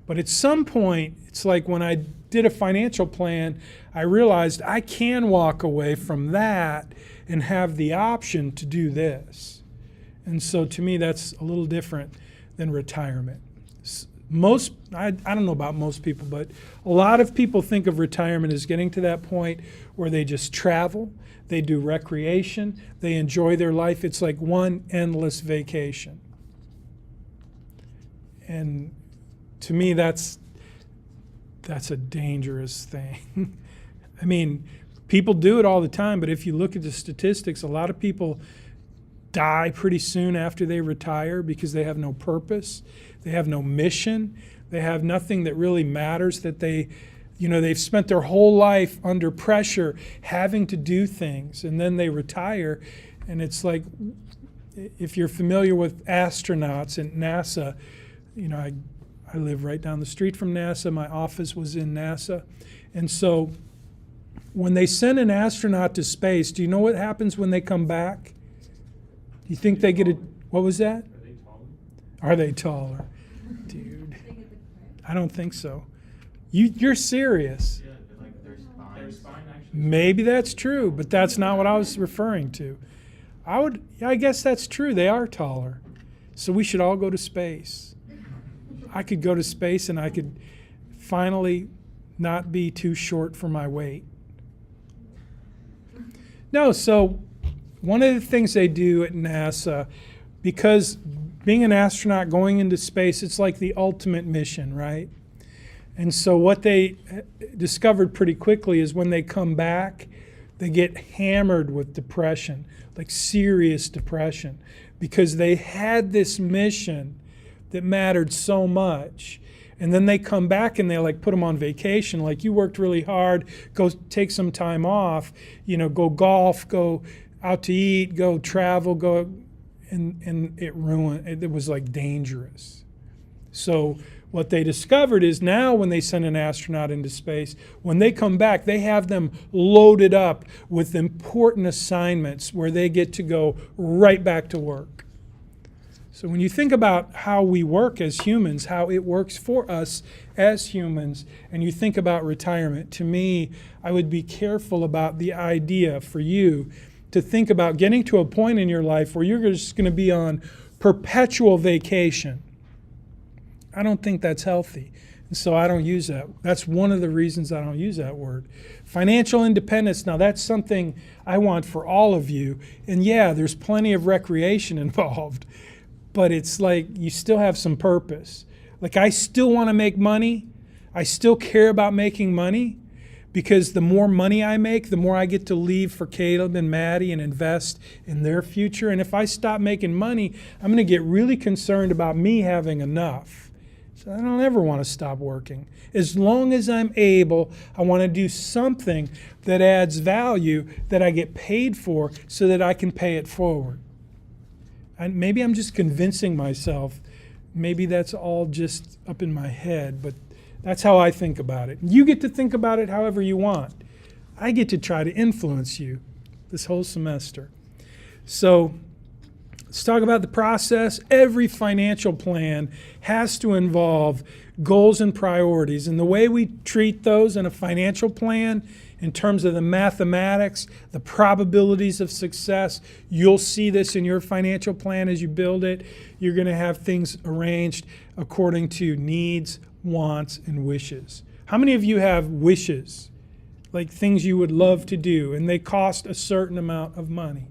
But at some point, it's when I did a financial plan, I realized I can walk away from that and have the option to do this. And so to me, that's a little different than retirement. I don't know about most people, but a lot of people think of retirement as getting to that point where they just travel, they do recreation, they enjoy their life. It's like one endless vacation. And to me, that's a dangerous thing. People do it all the time, but if you look at the statistics, a lot of people die pretty soon after they retire because they have no purpose, they have no mission, they have nothing that really matters, that they've spent their whole life under pressure having to do things, and then they retire. And it's like, if you're familiar with astronauts and NASA, I live right down the street from NASA. My office was in NASA. And so when they send an astronaut to space, do you know what happens when they come back? Do you think they get a, what was that? Are they taller? Are they taller? Dude, They get the credit. I don't think so. You're serious. Yeah, like their spine. Their spine actually. Maybe that's true, but that's not what I was referring to. I guess that's true. They are taller. So we should all go to space. I could go to space and I could finally not be too short for my weight. No, so one of the things they do at NASA, because being an astronaut going into space, it's like the ultimate mission, right? And so what they discovered pretty quickly is when they come back, they get hammered with depression, like serious depression, because they had this mission that mattered so much. And then they come back and they like put them on vacation, like you worked really hard, go take some time off, go golf, go out to eat, go travel, go, and it ruined, it was like dangerous. So what they discovered is now when they send an astronaut into space, when they come back, they have them loaded up with important assignments where they get to go right back to work. So when you think about how we work as humans, how it works for us as humans, and you think about retirement, to me, I would be careful about the idea for you to think about getting to a point in your life where you're just going to be on perpetual vacation. I don't think that's healthy. And so I don't use that. That's one of the reasons I don't use that word. Financial independence, now that's something I want for all of you. And yeah, there's plenty of recreation involved, but it's like you still have some purpose. Like I still want to make money. I still care about making money because the more money I make, the more I get to leave for Caleb and Maddie and invest in their future. And if I stop making money, I'm going to get really concerned about me having enough. So I don't ever want to stop working. As long as I'm able, I want to do something that adds value that I get paid for so that I can pay it forward. And maybe I'm just convincing myself. Maybe that's all just up in my head, but that's how I think about it. You get to think about it however you want. I get to try to influence you this whole semester. So let's talk about the process. Every financial plan has to involve goals and priorities. And the way we treat those in a financial plan, in terms of the mathematics, the probabilities of success, you'll see this in your financial plan as you build it. You're going to have things arranged according to needs, wants, and wishes. How many of you have wishes, like things you would love to do, and they cost a certain amount of money?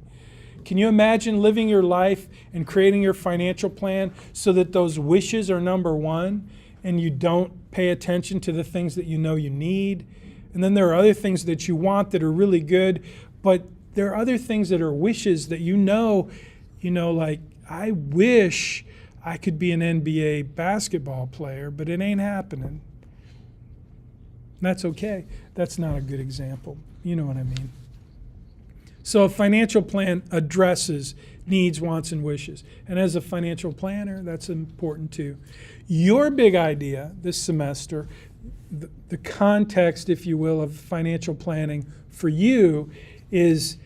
Can you imagine living your life and creating your financial plan so that those wishes are number one and you don't pay attention to the things that you know you need? And then there are other things that you want that are really good, but there are other things that are wishes that you know, like I wish I could be an NBA basketball player, but it ain't happening. That's okay. That's not a good example. You know what I mean. So a financial plan addresses needs, wants, and wishes. And as a financial planner, that's important too. Your big idea this semester, the context, if you will, of financial planning for you is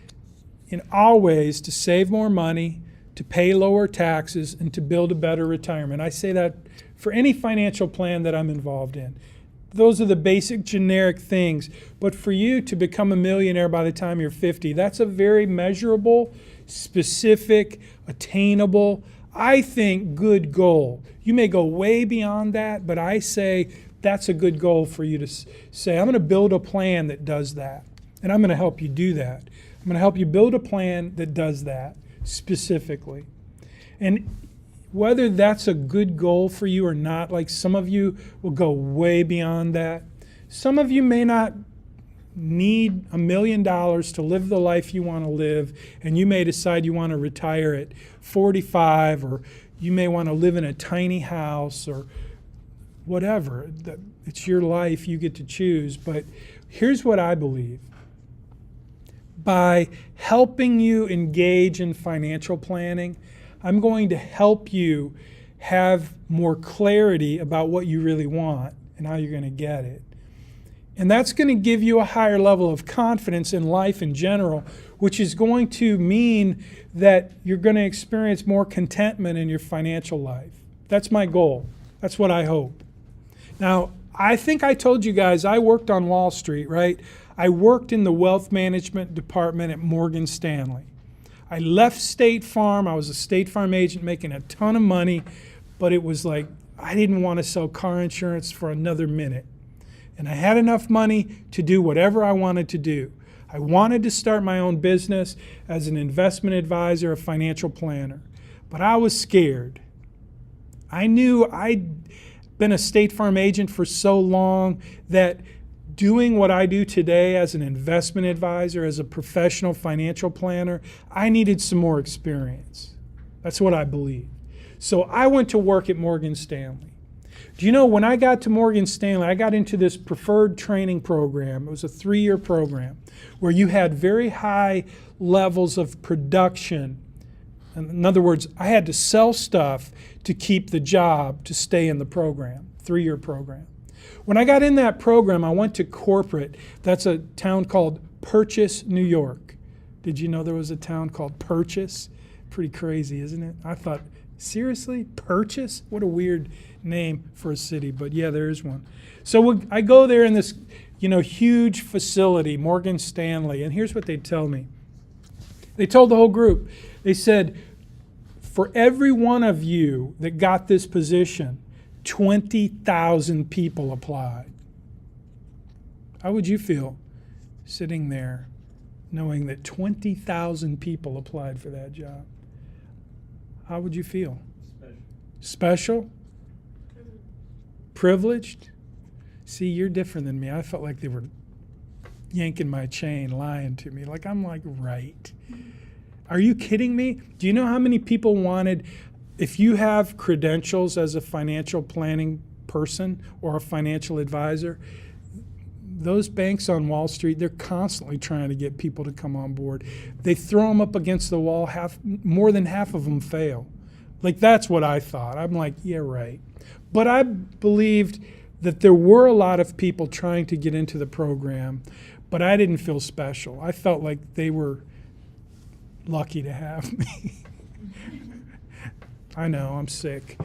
in all ways to save more money, to pay lower taxes, and to build a better retirement. I say that for any financial plan that I'm involved in. Those are the basic generic things. But for you to become a millionaire by the time you're 50, that's a very measurable, specific, attainable, I think, good goal. You may go way beyond that, but I say that's a good goal for you to say, I'm going to build a plan that does that. And I'm going to help you do that. I'm going to help you build a plan that does that specifically. And whether that's a good goal for you or not, like some of you will go way beyond that. Some of you may not need $1 million to live the life you want to live, and you may decide you want to retire at 45, or you may want to live in a tiny house or whatever. It's your life, you get to choose. But here's what I believe. By helping you engage in financial planning, I'm going to help you have more clarity about what you really want and how you're going to get it. And that's going to give you a higher level of confidence in life in general, which is going to mean that you're going to experience more contentment in your financial life. That's my goal. That's what I hope. Now, I think I told you guys I worked on Wall Street, right? I worked in the wealth management department at Morgan Stanley. I left State Farm. I was a State Farm agent making a ton of money, but it was like I didn't want to sell car insurance for another minute. And I had enough money to do whatever I wanted to do. I wanted to start my own business as an investment advisor, a financial planner, but I was scared. I knew I'd been a State Farm agent for so long that doing what I do today as an investment advisor, as a professional financial planner, I needed some more experience. That's what I believed. So I went to work at Morgan Stanley. Do you know, when I got to Morgan Stanley, I got into this preferred training program. It was a 3-year program where you had very high levels of production. In other words, I had to sell stuff to keep the job to stay in the program, 3-year program. When I got in that program, I went to corporate. That's a town called Purchase, New York. Did you know there was a town called Purchase? Pretty crazy, isn't it? I thought, seriously? Purchase? What a weird name for a city, but yeah, there is one. So I go there in this, huge facility, Morgan Stanley, and here's what they tell me. They told the whole group, they said, for every one of you that got this position, 20,000 people applied. How would you feel sitting there knowing that 20,000 people applied for that job? How would you feel? Special? Privileged? See, you're different than me. I felt like they were yanking my chain, lying to me. I'm right. Are you kidding me? Do you know how many people wanted, if you have credentials as a financial planning person or a financial advisor, those banks on Wall Street, they're constantly trying to get people to come on board. They throw them up against the wall, more than half of them fail. That's what I thought. I'm like, yeah, right. But I believed that there were a lot of people trying to get into the program, but I didn't feel special. I felt like they were lucky to have me. I know, I'm sick.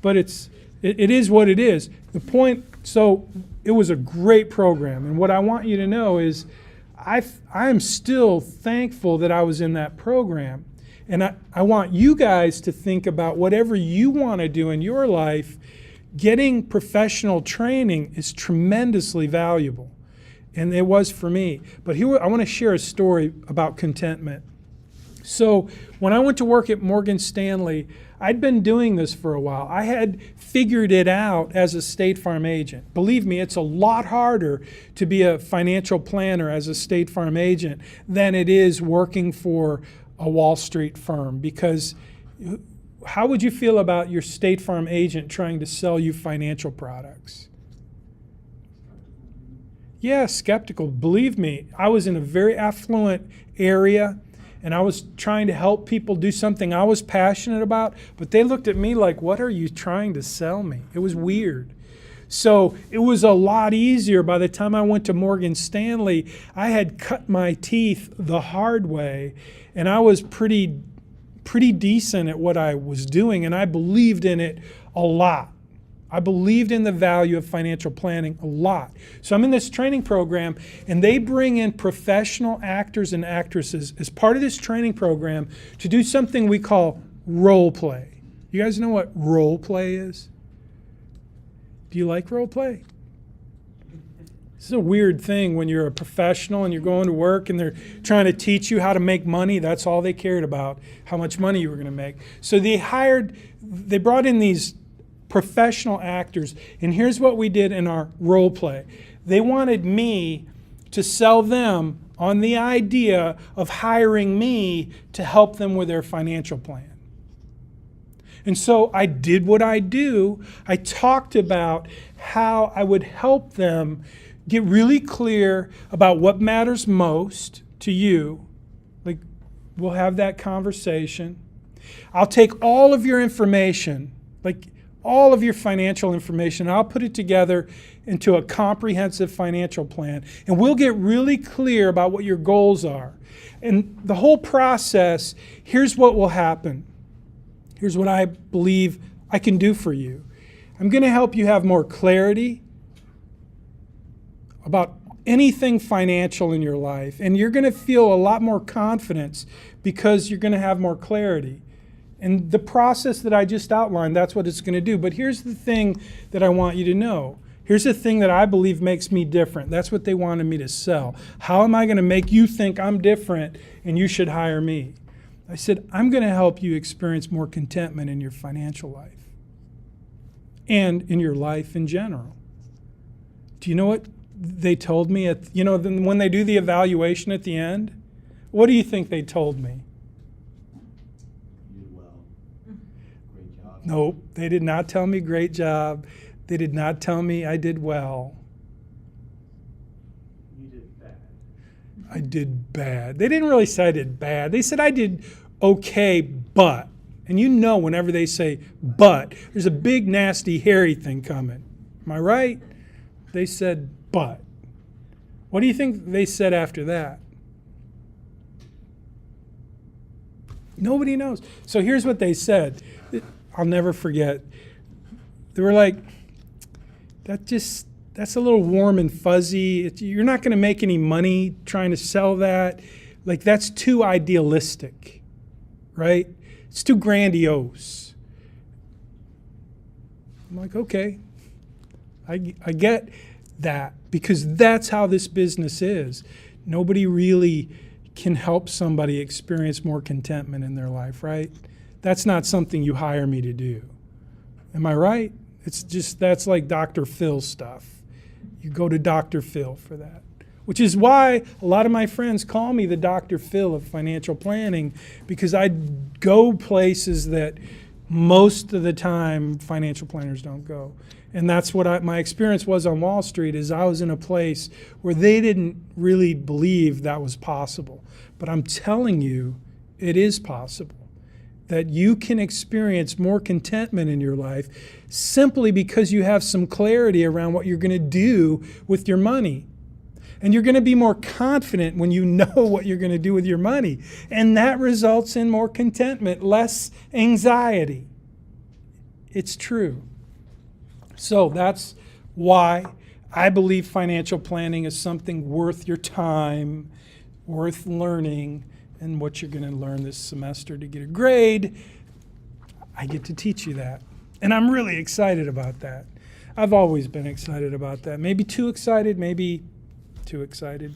But it is what it is. The point, so it was a great program. And what I want you to know is I am still thankful that I was in that program. And I want you guys to think about whatever you want to do in your life. Getting professional training is tremendously valuable. And it was for me. But here, I want to share a story about contentment. So when I went to work at Morgan Stanley, I'd been doing this for a while. I had figured it out as a State Farm agent. Believe me, it's a lot harder to be a financial planner as a State Farm agent than it is working for a Wall Street firm, because how would you feel about your State Farm agent trying to sell you financial products? Yeah, skeptical. Believe me, I was in a very affluent area, and I was trying to help people do something I was passionate about, but they looked at me like, what are you trying to sell me? It was weird. So it was a lot easier. By the time I went to Morgan Stanley, I had cut my teeth the hard way, and I was pretty decent at what I was doing, and I believed in it a lot. I believed in the value of financial planning a lot. So I'm in this training program, and they bring in professional actors and actresses as part of this training program to do something we call role play. You guys know what role play is? Do you like role play? This is a weird thing when you're a professional and you're going to work and they're trying to teach you how to make money. That's all they cared about, how much money you were going to make. So they brought in these professional actors, and here's what we did in our role play. They wanted me to sell them on the idea of hiring me to help them with their financial plan. And so I did what I do. I talked about how I would help them get really clear about what matters most to you. We'll have that conversation. I'll take all of your information, all of your financial information. I'll put it together into a comprehensive financial plan. And we'll get really clear about what your goals are. And the whole process, here's what will happen. Here's what I believe I can do for you. I'm going to help you have more clarity about anything financial in your life. And you're going to feel a lot more confidence because you're going to have more clarity. And the process that I just outlined, that's what it's going to do. But here's the thing that I want you to know. Here's the thing that I believe makes me different. That's what they wanted me to sell. How am I going to make you think I'm different and you should hire me? I said, I'm going to help you experience more contentment in your financial life and in your life in general. Do you know what they told me when they do the evaluation at the end? What do you think they told me? You did well. Great job. Nope, they did not tell me great job. They did not tell me I did well. You did bad. I did bad. They didn't really say I did bad. They said I did okay, but. And you know whenever they say but, there's a big, nasty, hairy thing coming. Am I right? They said but. What do you think they said after that? Nobody knows. So here's what they said. I'll never forget. They were like, that's a little warm and fuzzy. You're not going to make any money trying to sell that. Like, that's too idealistic, right? It's too grandiose. I'm like, okay, I get that, because that's how this business is. Nobody really can help somebody experience more contentment in their life, right? That's not something you hire me to do. Am I right? That's like Dr. Phil stuff. You go to Dr. Phil for that. Which is why a lot of my friends call me the Dr. Phil of financial planning, because I go places that most of the time financial planners don't go. And that's what my experience was on Wall Street, is I was in a place where they didn't really believe that was possible. But I'm telling you, it is possible. That you can experience more contentment in your life simply because you have some clarity around what you're going to do with your money. And you're going to be more confident when you know what you're going to do with your money. And that results in more contentment, less anxiety. It's true. So that's why I believe financial planning is something worth your time, worth learning, and what you're going to learn this semester to get a grade. I get to teach you that. And I'm really excited about that. I've always been excited about that. Maybe too excited, maybe too excited.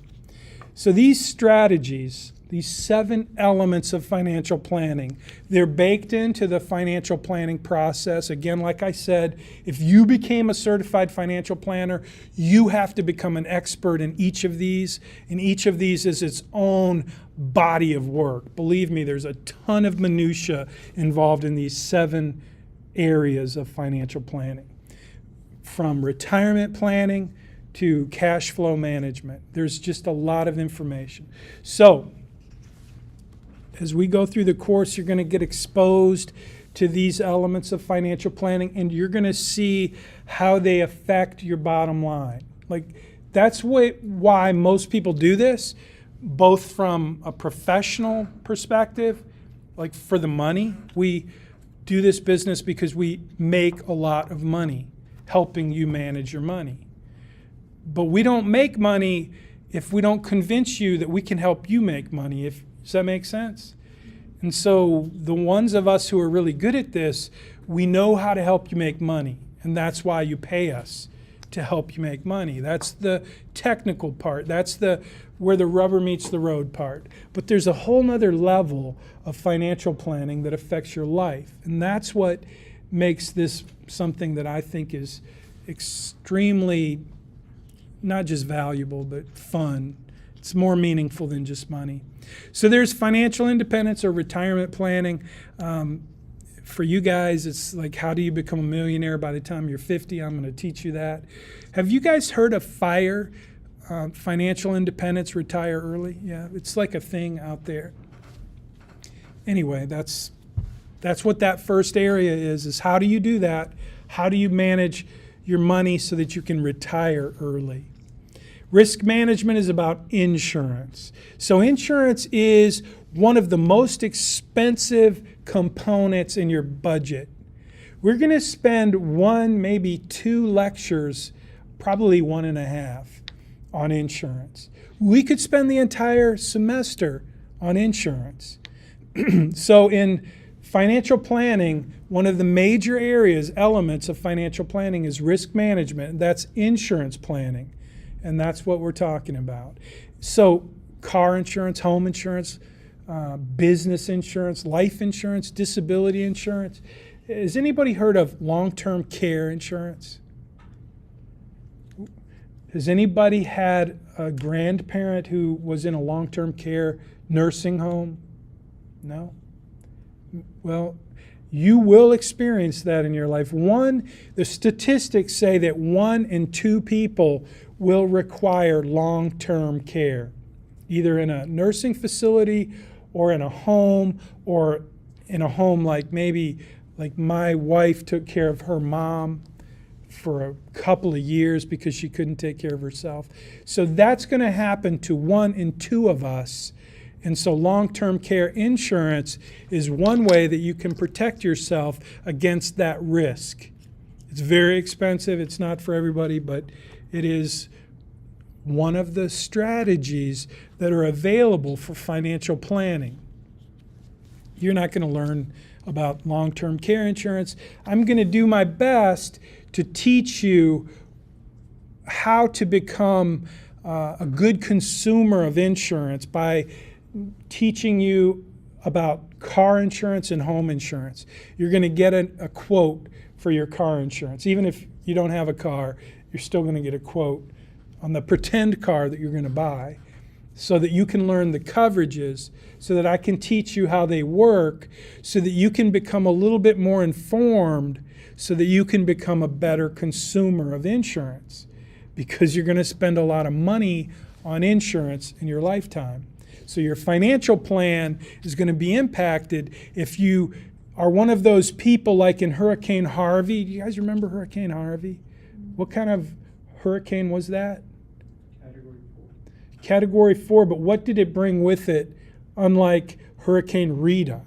So these strategies, these 7 elements of financial planning, they're baked into the financial planning process. Again, like I said, if you became a certified financial planner, you have to become an expert in each of these. And each of these is its own body of work. Believe me, there's a ton of minutia involved in these 7 areas of financial planning. From retirement planning to cash flow management. There's just a lot of information. So, as we go through the course, you're going to get exposed to these elements of financial planning, and you're going to see how they affect your bottom line. Like, that's why most people do this, both from a professional perspective, like for the money. We do this business because we make a lot of money helping you manage your money. But we don't make money if we don't convince you that we can help you make money. Does that make sense? And so the ones of us who are really good at this, we know how to help you make money. And that's why you pay us, to help you make money. That's the technical part. That's where the rubber meets the road part. But there's a whole nother level of financial planning that affects your life. And that's what makes this something that I think is extremely, not just valuable, but fun. It's more meaningful than just money. So there's financial independence or retirement planning. For you guys, it's like, how do you become a millionaire by the time you're 50? I'm going to teach you that. Have you guys heard of FIRE, financial independence, retire early? Yeah, it's like a thing out there. Anyway, that's That's what that first area is how do you do that? How do you manage your money so that you can retire early? Risk management is about insurance. So insurance is one of the most expensive components in your budget. We're going to spend 1, maybe 2 lectures, probably 1.5, on insurance. We could spend the entire semester on insurance. So in financial planning, one of the major elements of financial planning is risk management, and that's insurance planning. And that's what we're talking about. So car insurance, home insurance, business insurance, life insurance, disability insurance. Has anybody heard of long-term care insurance? Has anybody had a grandparent who was in a long-term care nursing home? No? Well, you will experience that in your life. The statistics say that 1 in 2 people will require long-term care, either in a nursing facility or in a home, or in a home like my wife took care of her mom for a couple of years because she couldn't take care of herself. So that's going to happen to 1 in 2 of us. And so long-term care insurance is one way that you can protect yourself against that risk. It's very expensive. It's not for everybody, but it is one of the strategies that are available for financial planning. You're not going to learn about long-term care insurance. I'm going to do my best to teach you how to become a good consumer of insurance by teaching you about car insurance and home insurance. You're going to get a quote for your car insurance. Even if you don't have a car, you're still going to get a quote on the pretend car that you're going to buy, so that you can learn the coverages, so that I can teach you how they work, so that you can become a little bit more informed, so that you can become a better consumer of insurance, because you're going to spend a lot of money on insurance in your lifetime. So your financial plan is going to be impacted if you are one of those people like in Hurricane Harvey. Do you guys remember Hurricane Harvey? What kind of hurricane was that? Category 4, but what did it bring with it, unlike Hurricane Rita?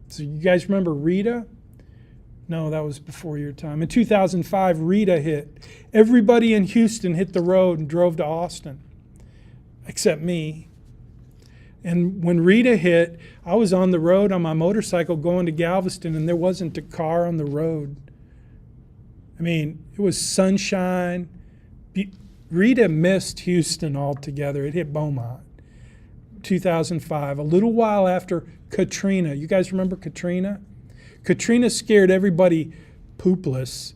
So you guys remember Rita? No, that was before your time. In 2005, Rita hit. Everybody in Houston hit the road and drove to Austin, except me. And when Rita hit, I was on the road on my motorcycle going to Galveston, and there wasn't a car on the road. I mean, it was sunshine. Rita missed Houston altogether. It hit Beaumont, 2005, a little while after Katrina. You guys remember Katrina? Katrina scared everybody poopless.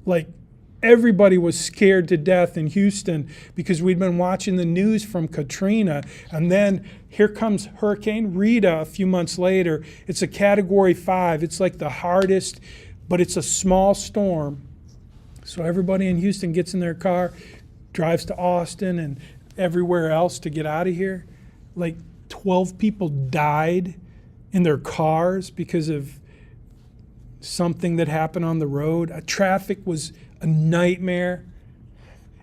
Like, everybody was scared to death in Houston because we'd been watching the news from Katrina. And then here comes Hurricane Rita a few months later. It's a Category 5. It's like the hardest, but it's a small storm. So everybody in Houston gets in their car, drives to Austin and everywhere else to get out of here. Like 12 people died in their cars because of something that happened on the road. Traffic was a nightmare,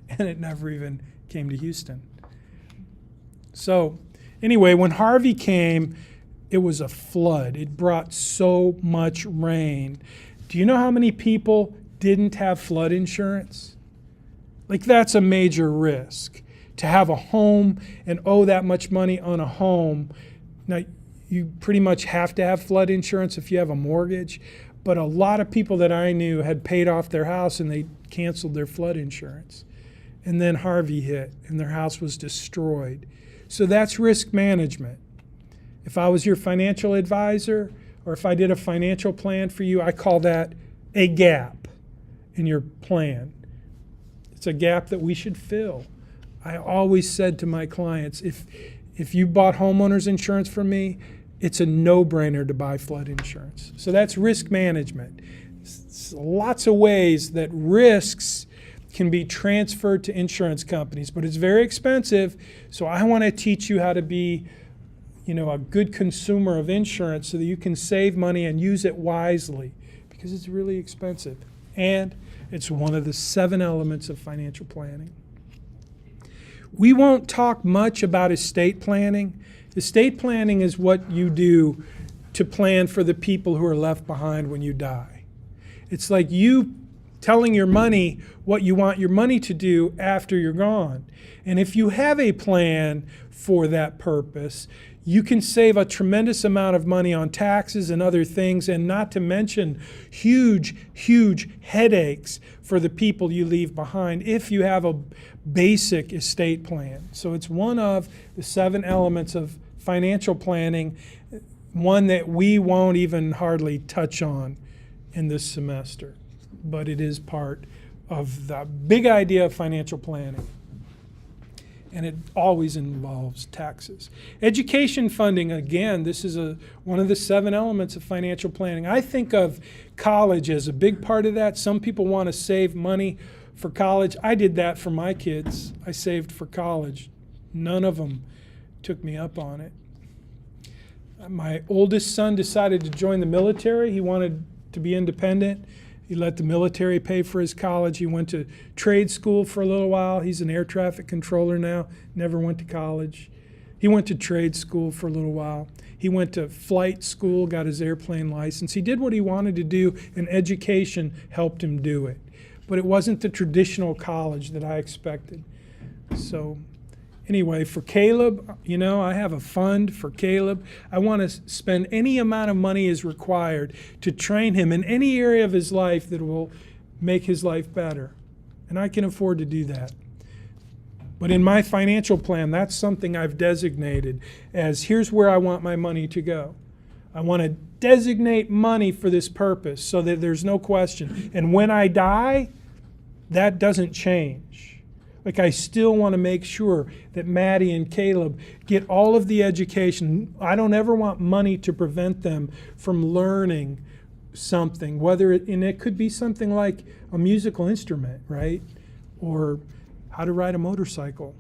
and it never even came to Houston. So anyway, when Harvey came, it was a flood. It brought so much rain. Do you know how many people didn't have flood insurance? Like, that's a major risk. To have a home and owe that much money on a home. Now, you pretty much have to have flood insurance if you have a mortgage, but a lot of people that I knew had paid off their house and they canceled their flood insurance. And then Harvey hit and their house was destroyed. So that's risk management. If I was your financial advisor, or if I did a financial plan for you, I call that a gap in your plan. It's a gap that we should fill. I always said to my clients, if you bought homeowners insurance from me, it's a no-brainer to buy flood insurance. So that's risk management. Lots of ways that risks can be transferred to insurance companies, but it's very expensive. So I want to teach you how to be, a good consumer of insurance so that you can save money and use it wisely, because it's really expensive. And it's one of the 7 elements of financial planning. We won't talk much about estate planning. Estate planning is what you do to plan for the people who are left behind when you die. It's like you telling your money what you want your money to do after you're gone. And if you have a plan for that purpose, you can save a tremendous amount of money on taxes and other things, and not to mention huge, huge headaches for the people you leave behind if you have a basic estate plan. So it's one of the 7 elements of financial planning, one that we won't even hardly touch on in this semester, but it is part of the big idea of financial planning. And it always involves taxes. Education funding, again, this is one of the 7 elements of financial planning. I think of college as a big part of that. Some people want to save money for college. I did that for my kids. I saved for college. None of them took me up on it. My oldest son decided to join the military. He wanted to be independent. He let the military pay for his college. He went to trade school for a little while. He's an air traffic controller now, never went to college. He went to trade school for a little while. He went to flight school, got his airplane license. He did what he wanted to do, and education helped him do it. But it wasn't the traditional college that I expected. So anyway, for Caleb, I have a fund for Caleb. I want to spend any amount of money as required to train him in any area of his life that will make his life better. And I can afford to do that. But in my financial plan, that's something I've designated as here's where I want my money to go. I want to designate money for this purpose so that there's no question. And when I die, that doesn't change. Like, I still want to make sure that Maddie and Caleb get all of the education. I don't ever want money to prevent them from learning something, and it could be something like a musical instrument, right? Or how to ride a motorcycle.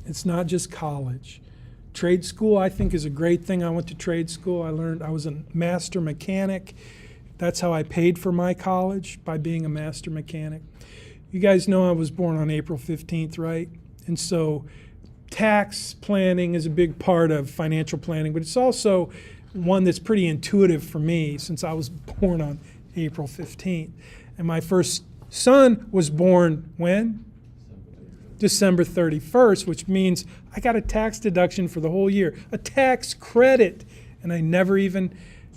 It's not just college. Trade school, I think, is a great thing. I went to trade school. I was a master mechanic. That's how I paid for my college, by being a master mechanic. You guys know I was born on April 15th, right? And so tax planning is a big part of financial planning, but it's also one that's pretty intuitive for me since I was born on April 15th. And my first son was born when? December 31st, which means I got a tax deduction for the whole year, a tax credit, and I never even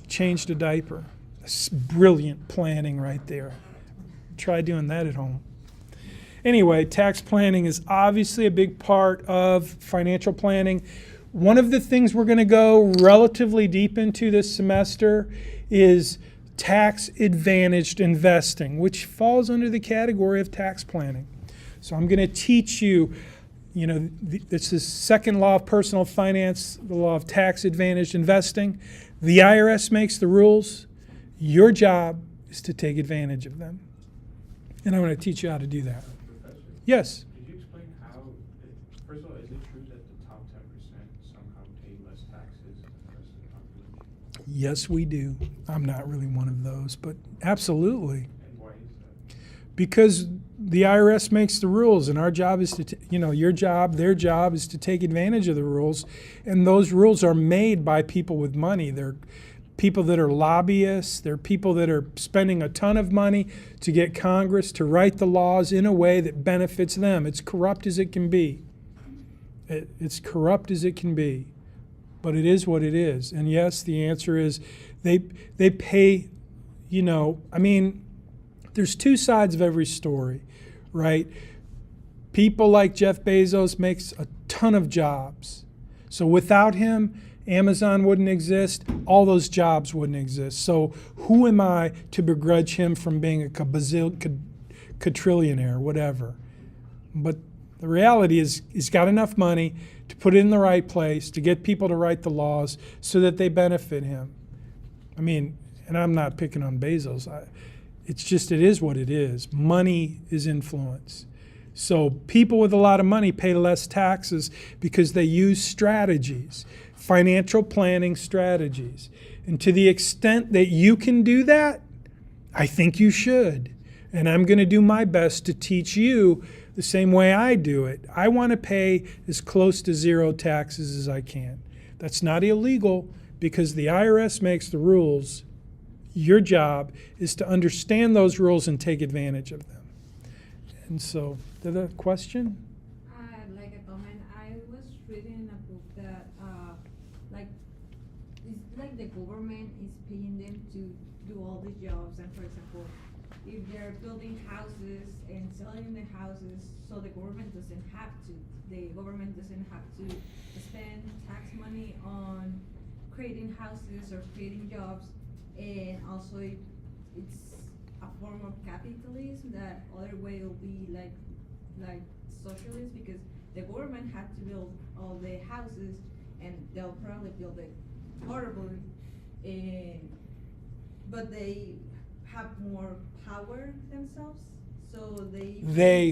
changed a diaper. That's brilliant planning right there. Try doing that at home. Anyway, tax planning is obviously a big part of financial planning. One of the things we're going to go relatively deep into this semester is tax-advantaged investing, which falls under the category of tax planning. So I'm going to teach you, this is second law of personal finance, the law of tax-advantaged investing. The IRS makes the rules. Your job is to take advantage of them. And I'm going to teach you how to do that. Professor, Yes? could you explain how, first of all, is it true that the top 10% somehow pay less taxes than the rest of the population? Yes, we do. I'm not really one of those, but absolutely. And why is that? Because the IRS makes the rules, and our job is to, your job, their job is to take advantage of the rules. And those rules are made by people with money. They're people that are lobbyists. They're people that are spending a ton of money to get Congress to write the laws in a way that benefits them. It's corrupt as it can be. It's corrupt as it can be. But it is what it is. And yes, the answer is they pay, there's two sides of every story, right? People like Jeff Bezos makes a ton of jobs. So without him, Amazon wouldn't exist. All those jobs wouldn't exist. So who am I to begrudge him from being a quadrillionaire, whatever? But the reality is he's got enough money to put it in the right place, to get people to write the laws so that they benefit him. And I'm not picking on Bezos. It is what it is. Money is influence. So people with a lot of money pay less taxes because they use strategies. financial planning strategies. And to the extent that you can do that, I think you should. And I'm going to do my best to teach you the same way I do it. I want to pay as close to zero taxes as I can. That's not illegal because the IRS makes the rules. Your job is to understand those rules and take advantage of them. And so, is that a question? Like a comment, I was reading a book that, like, it's like the government is paying them to do all these jobs, and for example, if they're building houses and selling the houses, so the government doesn't have to spend tax money on creating houses or creating jobs, and also it's a form of capitalism. That other way will be like socialist, because the government had to build all the houses and they'll probably build it horribly, but they have more power themselves, so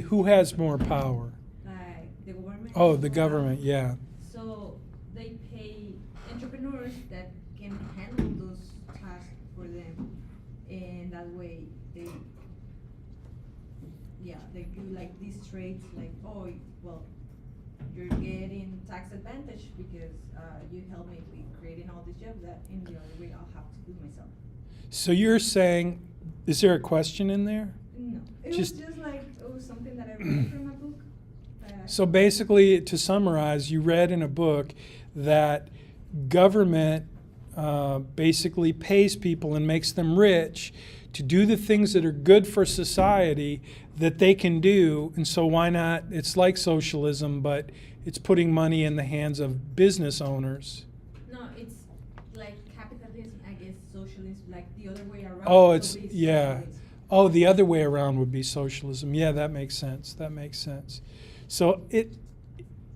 Who has more power? like the government. Oh, the government, yeah. So they pay entrepreneurs that can handle those tasks for them, and that way they do like these trades, like, oh, well, you're getting tax advantage because you helped me with creating all these jobs that in the other way I'll have to do myself. So you're saying, is there a question in there? No, it Just- was just like, it was something that I read from a book. So basically, to summarize, you read in a book that government basically pays people and makes them rich to do the things that are good for society that they can do. And so why not? It's like socialism, but it's putting money in the hands of business owners. No, it's like capitalism against socialism, like the other way around. Oh, would it's, be yeah. socialism. Oh, the other way around would be socialism. Yeah, that makes sense. That makes sense. So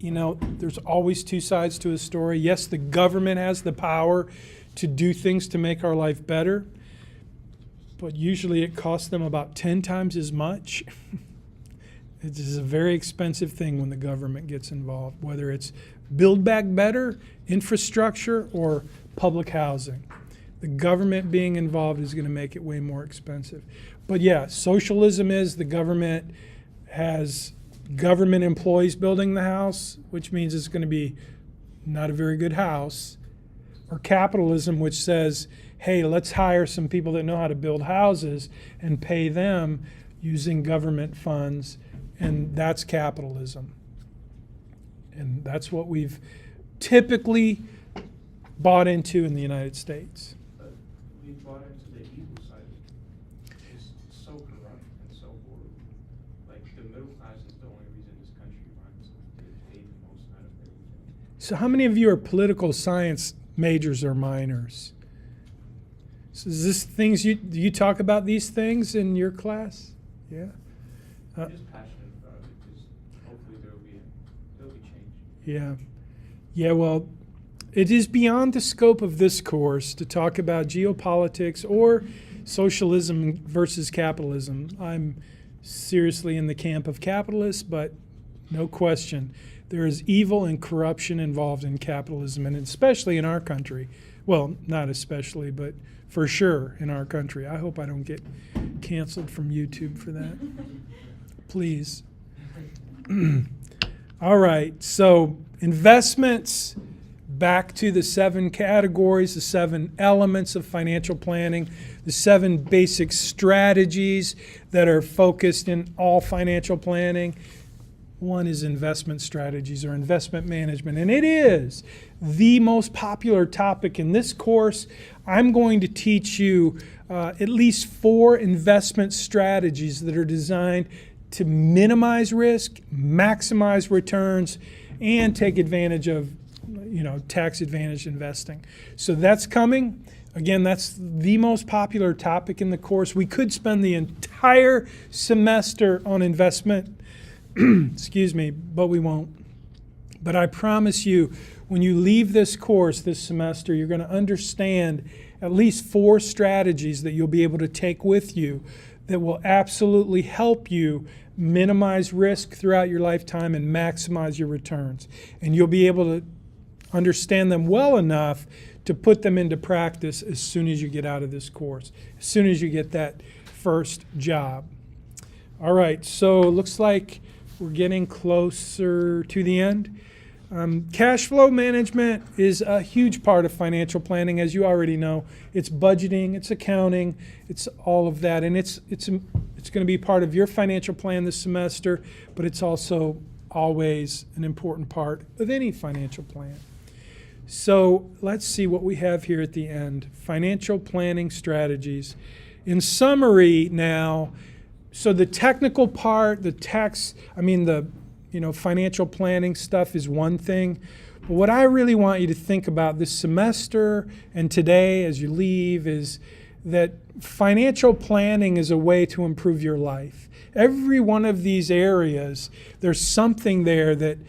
there's always two sides to a story. Yes, the government has the power to do things to make our life better, but usually it costs them about 10 times as much. It is a very expensive thing when the government gets involved, whether it's Build Back Better, infrastructure, or public housing. The government being involved is going to make it way more expensive. But yeah, socialism is the government has government employees building the house, which means it's going to be not a very good house. Or capitalism, which says, hey, let's hire some people that know how to build houses and pay them using government funds, and that's capitalism. And that's what we've typically bought into in the United States. But we bought into the evil side. It's so corrupt and so horrible. Like, the middle class is the only reason this country runs. They pay the most out of everything. So how many of you are political science majors or minors? So is this things do you talk about these things in your class? Yeah. I'm just passionate about it because hopefully there'll be change. Yeah. Yeah, well, it is beyond the scope of this course to talk about geopolitics or socialism versus capitalism. I'm seriously in the camp of capitalists, but no question, there is evil and corruption involved in capitalism, and especially in our country. Well, not especially, but for sure in our country. I hope I don't get canceled from YouTube for that. Please. All right, so investments, back to the 7 categories, the 7 elements of financial planning, the 7 basic strategies that are focused in all financial planning. One is investment strategies or investment management, and it is the most popular topic in this course. I'm going to teach you at least 4 investment strategies that are designed to minimize risk, maximize returns, and take advantage of tax-advantaged investing. So that's coming. Again, that's the most popular topic in the course. We could spend the entire semester on investment, excuse me, but we won't. But I promise you, when you leave this course this semester, you're going to understand at least 4 strategies that you'll be able to take with you that will absolutely help you minimize risk throughout your lifetime and maximize your returns. And you'll be able to understand them well enough to put them into practice as soon as you get out of this course, as soon as you get that first job. All right, so it looks like we're getting closer to the end. Cash flow management is a huge part of financial planning, as you already know. It's budgeting, it's accounting, it's all of that, and it's going to be part of your financial plan this semester, but it's also always an important part of any financial plan. So let's see what we have here at the end. Financial planning strategies. In summary now, so the technical part, the financial planning stuff is one thing. But what I really want you to think about this semester and today as you leave is that financial planning is a way to improve your life. Every one of these areas, there's something there that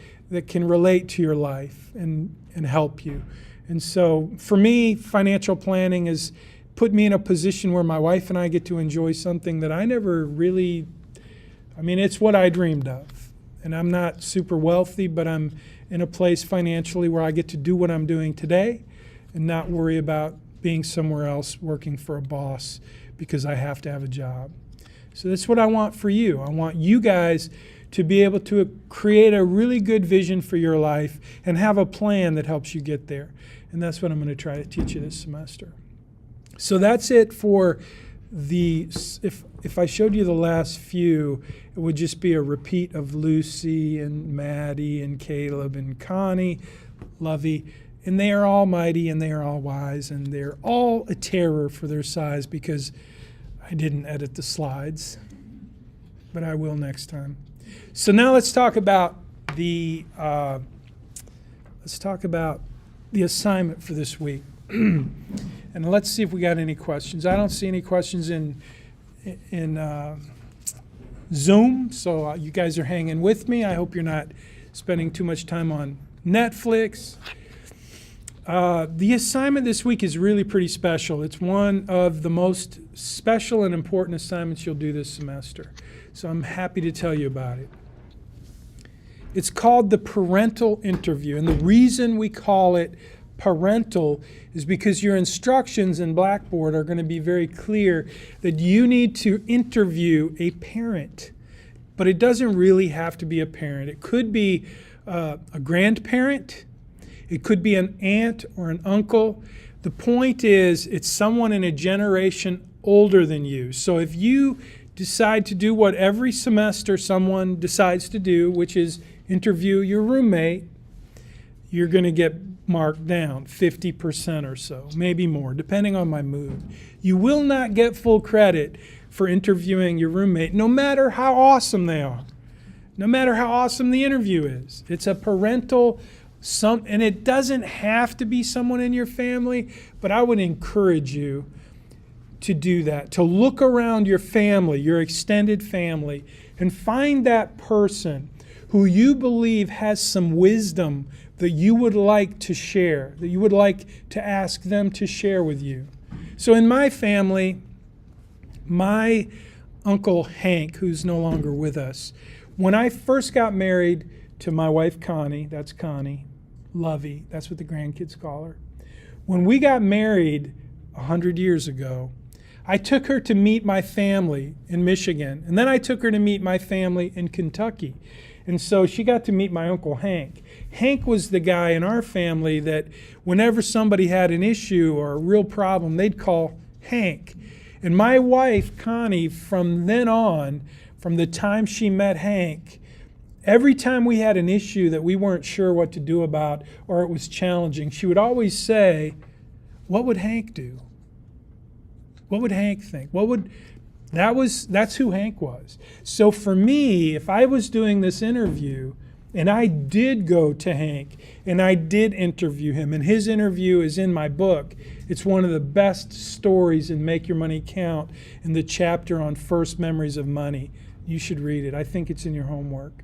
can relate to your life and help you. And so for me, financial planning has put me in a position where my wife and I get to enjoy something that I never really, it's what I dreamed of. And I'm not super wealthy, but I'm in a place financially where I get to do what I'm doing today and not worry about being somewhere else working for a boss because I have to have a job. So that's what I want for you. I want you guys to be able to create a really good vision for your life and have a plan that helps you get there. And that's what I'm going to try to teach you this semester. So that's it for if I showed you the last few, it would just be a repeat of Lucy and Maddie and Caleb and Connie, Lovey. And they are all mighty and they are all wise and they're all a terror for their size because I didn't edit the slides, but I will next time. So now let's talk about the assignment for this week. And let's see if we got any questions. I don't see any questions in Zoom, so you guys are hanging with me. I hope you're not spending too much time on Netflix. The assignment this week is really pretty special. It's one of the most special and important assignments you'll do this semester. So I'm happy to tell you about it. It's called the parental interview. And the reason we call it parental is because your instructions in Blackboard are going to be very clear that you need to interview a parent. But it doesn't really have to be a parent. It could be a grandparent. It could be an aunt or an uncle. The point is, it's someone in a generation older than you. So if you decide to do what every semester someone decides to do, which is interview your roommate, you're going to get marked down 50% or so, maybe more, depending on my mood. You will not get full credit for interviewing your roommate, no matter how awesome they are, no matter how awesome the interview is. It's a parental and it doesn't have to be someone in your family, but I would encourage you to do that, to look around your family, your extended family, and find that person who you believe has some wisdom that you would like to share, that you would like to ask them to share with you. So in my family, my Uncle Hank, who's no longer with us, when I first got married to my wife Connie, that's Connie, Lovey, that's what the grandkids call her. When we got married 100 years ago, I took her to meet my family in Michigan, and then I took her to meet my family in Kentucky. And so she got to meet my Uncle Hank. Hank was the guy in our family that whenever somebody had an issue or a real problem, they'd call Hank. And my wife, Connie, from then on, from the time she met Hank, every time we had an issue that we weren't sure what to do about or it was challenging, she would always say, "What would Hank do? What would Hank think? That's who Hank was." So for me, if I was doing this interview and I did go to Hank and I did interview him, and his interview is in my book, it's one of the best stories in Make Your Money Count in the chapter on first memories of money. You should read it. I think it's in your homework.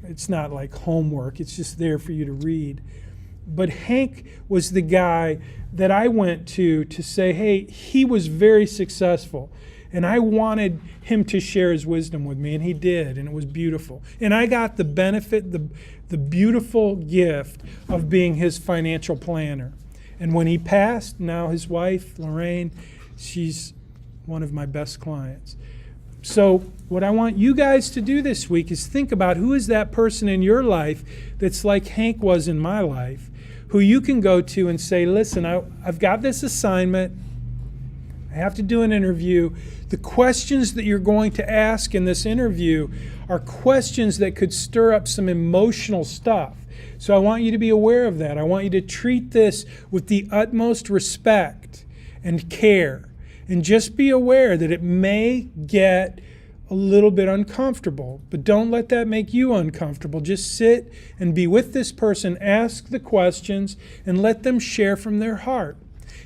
It's not like homework, it's just there for you to read. But Hank was the guy that I went to say, hey, he was very successful. And I wanted him to share his wisdom with me, and he did, and it was beautiful. And I got the benefit, the beautiful gift of being his financial planner. And when he passed, now his wife, Lorraine, she's one of my best clients. So what I want you guys to do this week is think about who is that person in your life that's like Hank was in my life, who you can go to and say, listen, I've got this assignment. I have to do an interview. The questions that you're going to ask in this interview are questions that could stir up some emotional stuff. So I want you to be aware of that. I want you to treat this with the utmost respect and care. And just be aware that it may get a little bit uncomfortable, but don't let that make you uncomfortable. Just sit and be with this person, ask the questions, and let them share from their heart.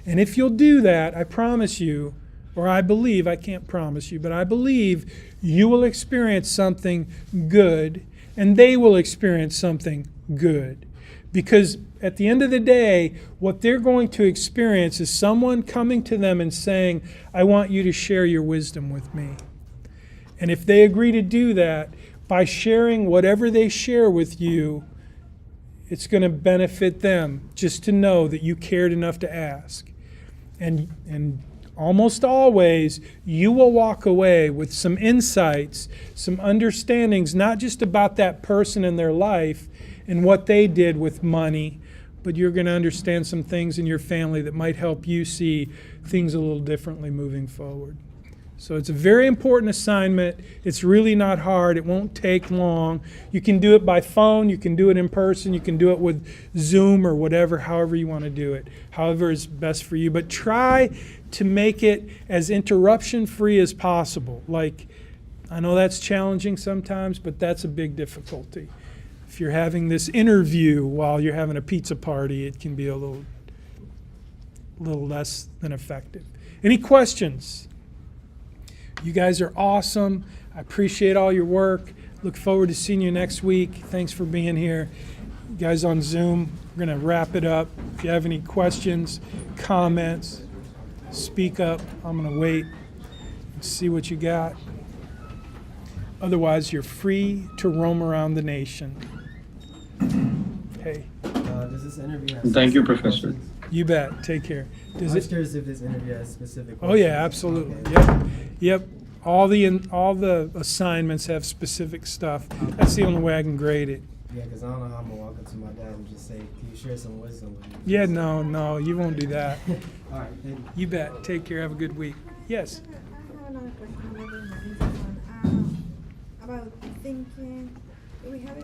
And if you'll do that, I promise you, or I believe, I can't promise you, but I believe you will experience something good, and they will experience something good. Because at the end of the day, what they're going to experience is someone coming to them and saying, I want you to share your wisdom with me. And if they agree to do that, by sharing whatever they share with you, it's going to benefit them just to know that you cared enough to ask. And almost always, you will walk away with some insights, some understandings, not just about that person and their life and what they did with money, but you're going to understand some things in your family that might help you see things a little differently moving forward. So it's a very important assignment. It's really not hard. It won't take long. You can do it by phone. You can do it in person. You can do it with Zoom or whatever, however you want to do it, however is best for you. But try to make it as interruption-free as possible. Like, I know that's challenging sometimes, but that's a big difficulty. If you're having this interview while you're having a pizza party, it can be a little less than effective. Any questions? You guys are awesome. I appreciate all your work. Look forward to seeing you next week. Thanks for being here. You guys on Zoom, we're going to wrap it up. If you have any questions, comments, speak up. I'm going to wait and see what you got. Otherwise, you're free to roam around the nation. Hey. Does this interview have Thank you, specific Professor. questions? You bet. Take care. I'm just curious if this interview has specific Oh questions. yeah, absolutely. Okay. Yep. All the assignments have specific stuff. That's the only way I can grade it. Yeah, because I don't know how I'm going to walk up to my dad and just say, can you share some wisdom with me? Yeah, no, you won't do that. All right, thank you. You bet. Take care. Have a good week. Yes. I have another question. Maybe having someone about thinking. Do we have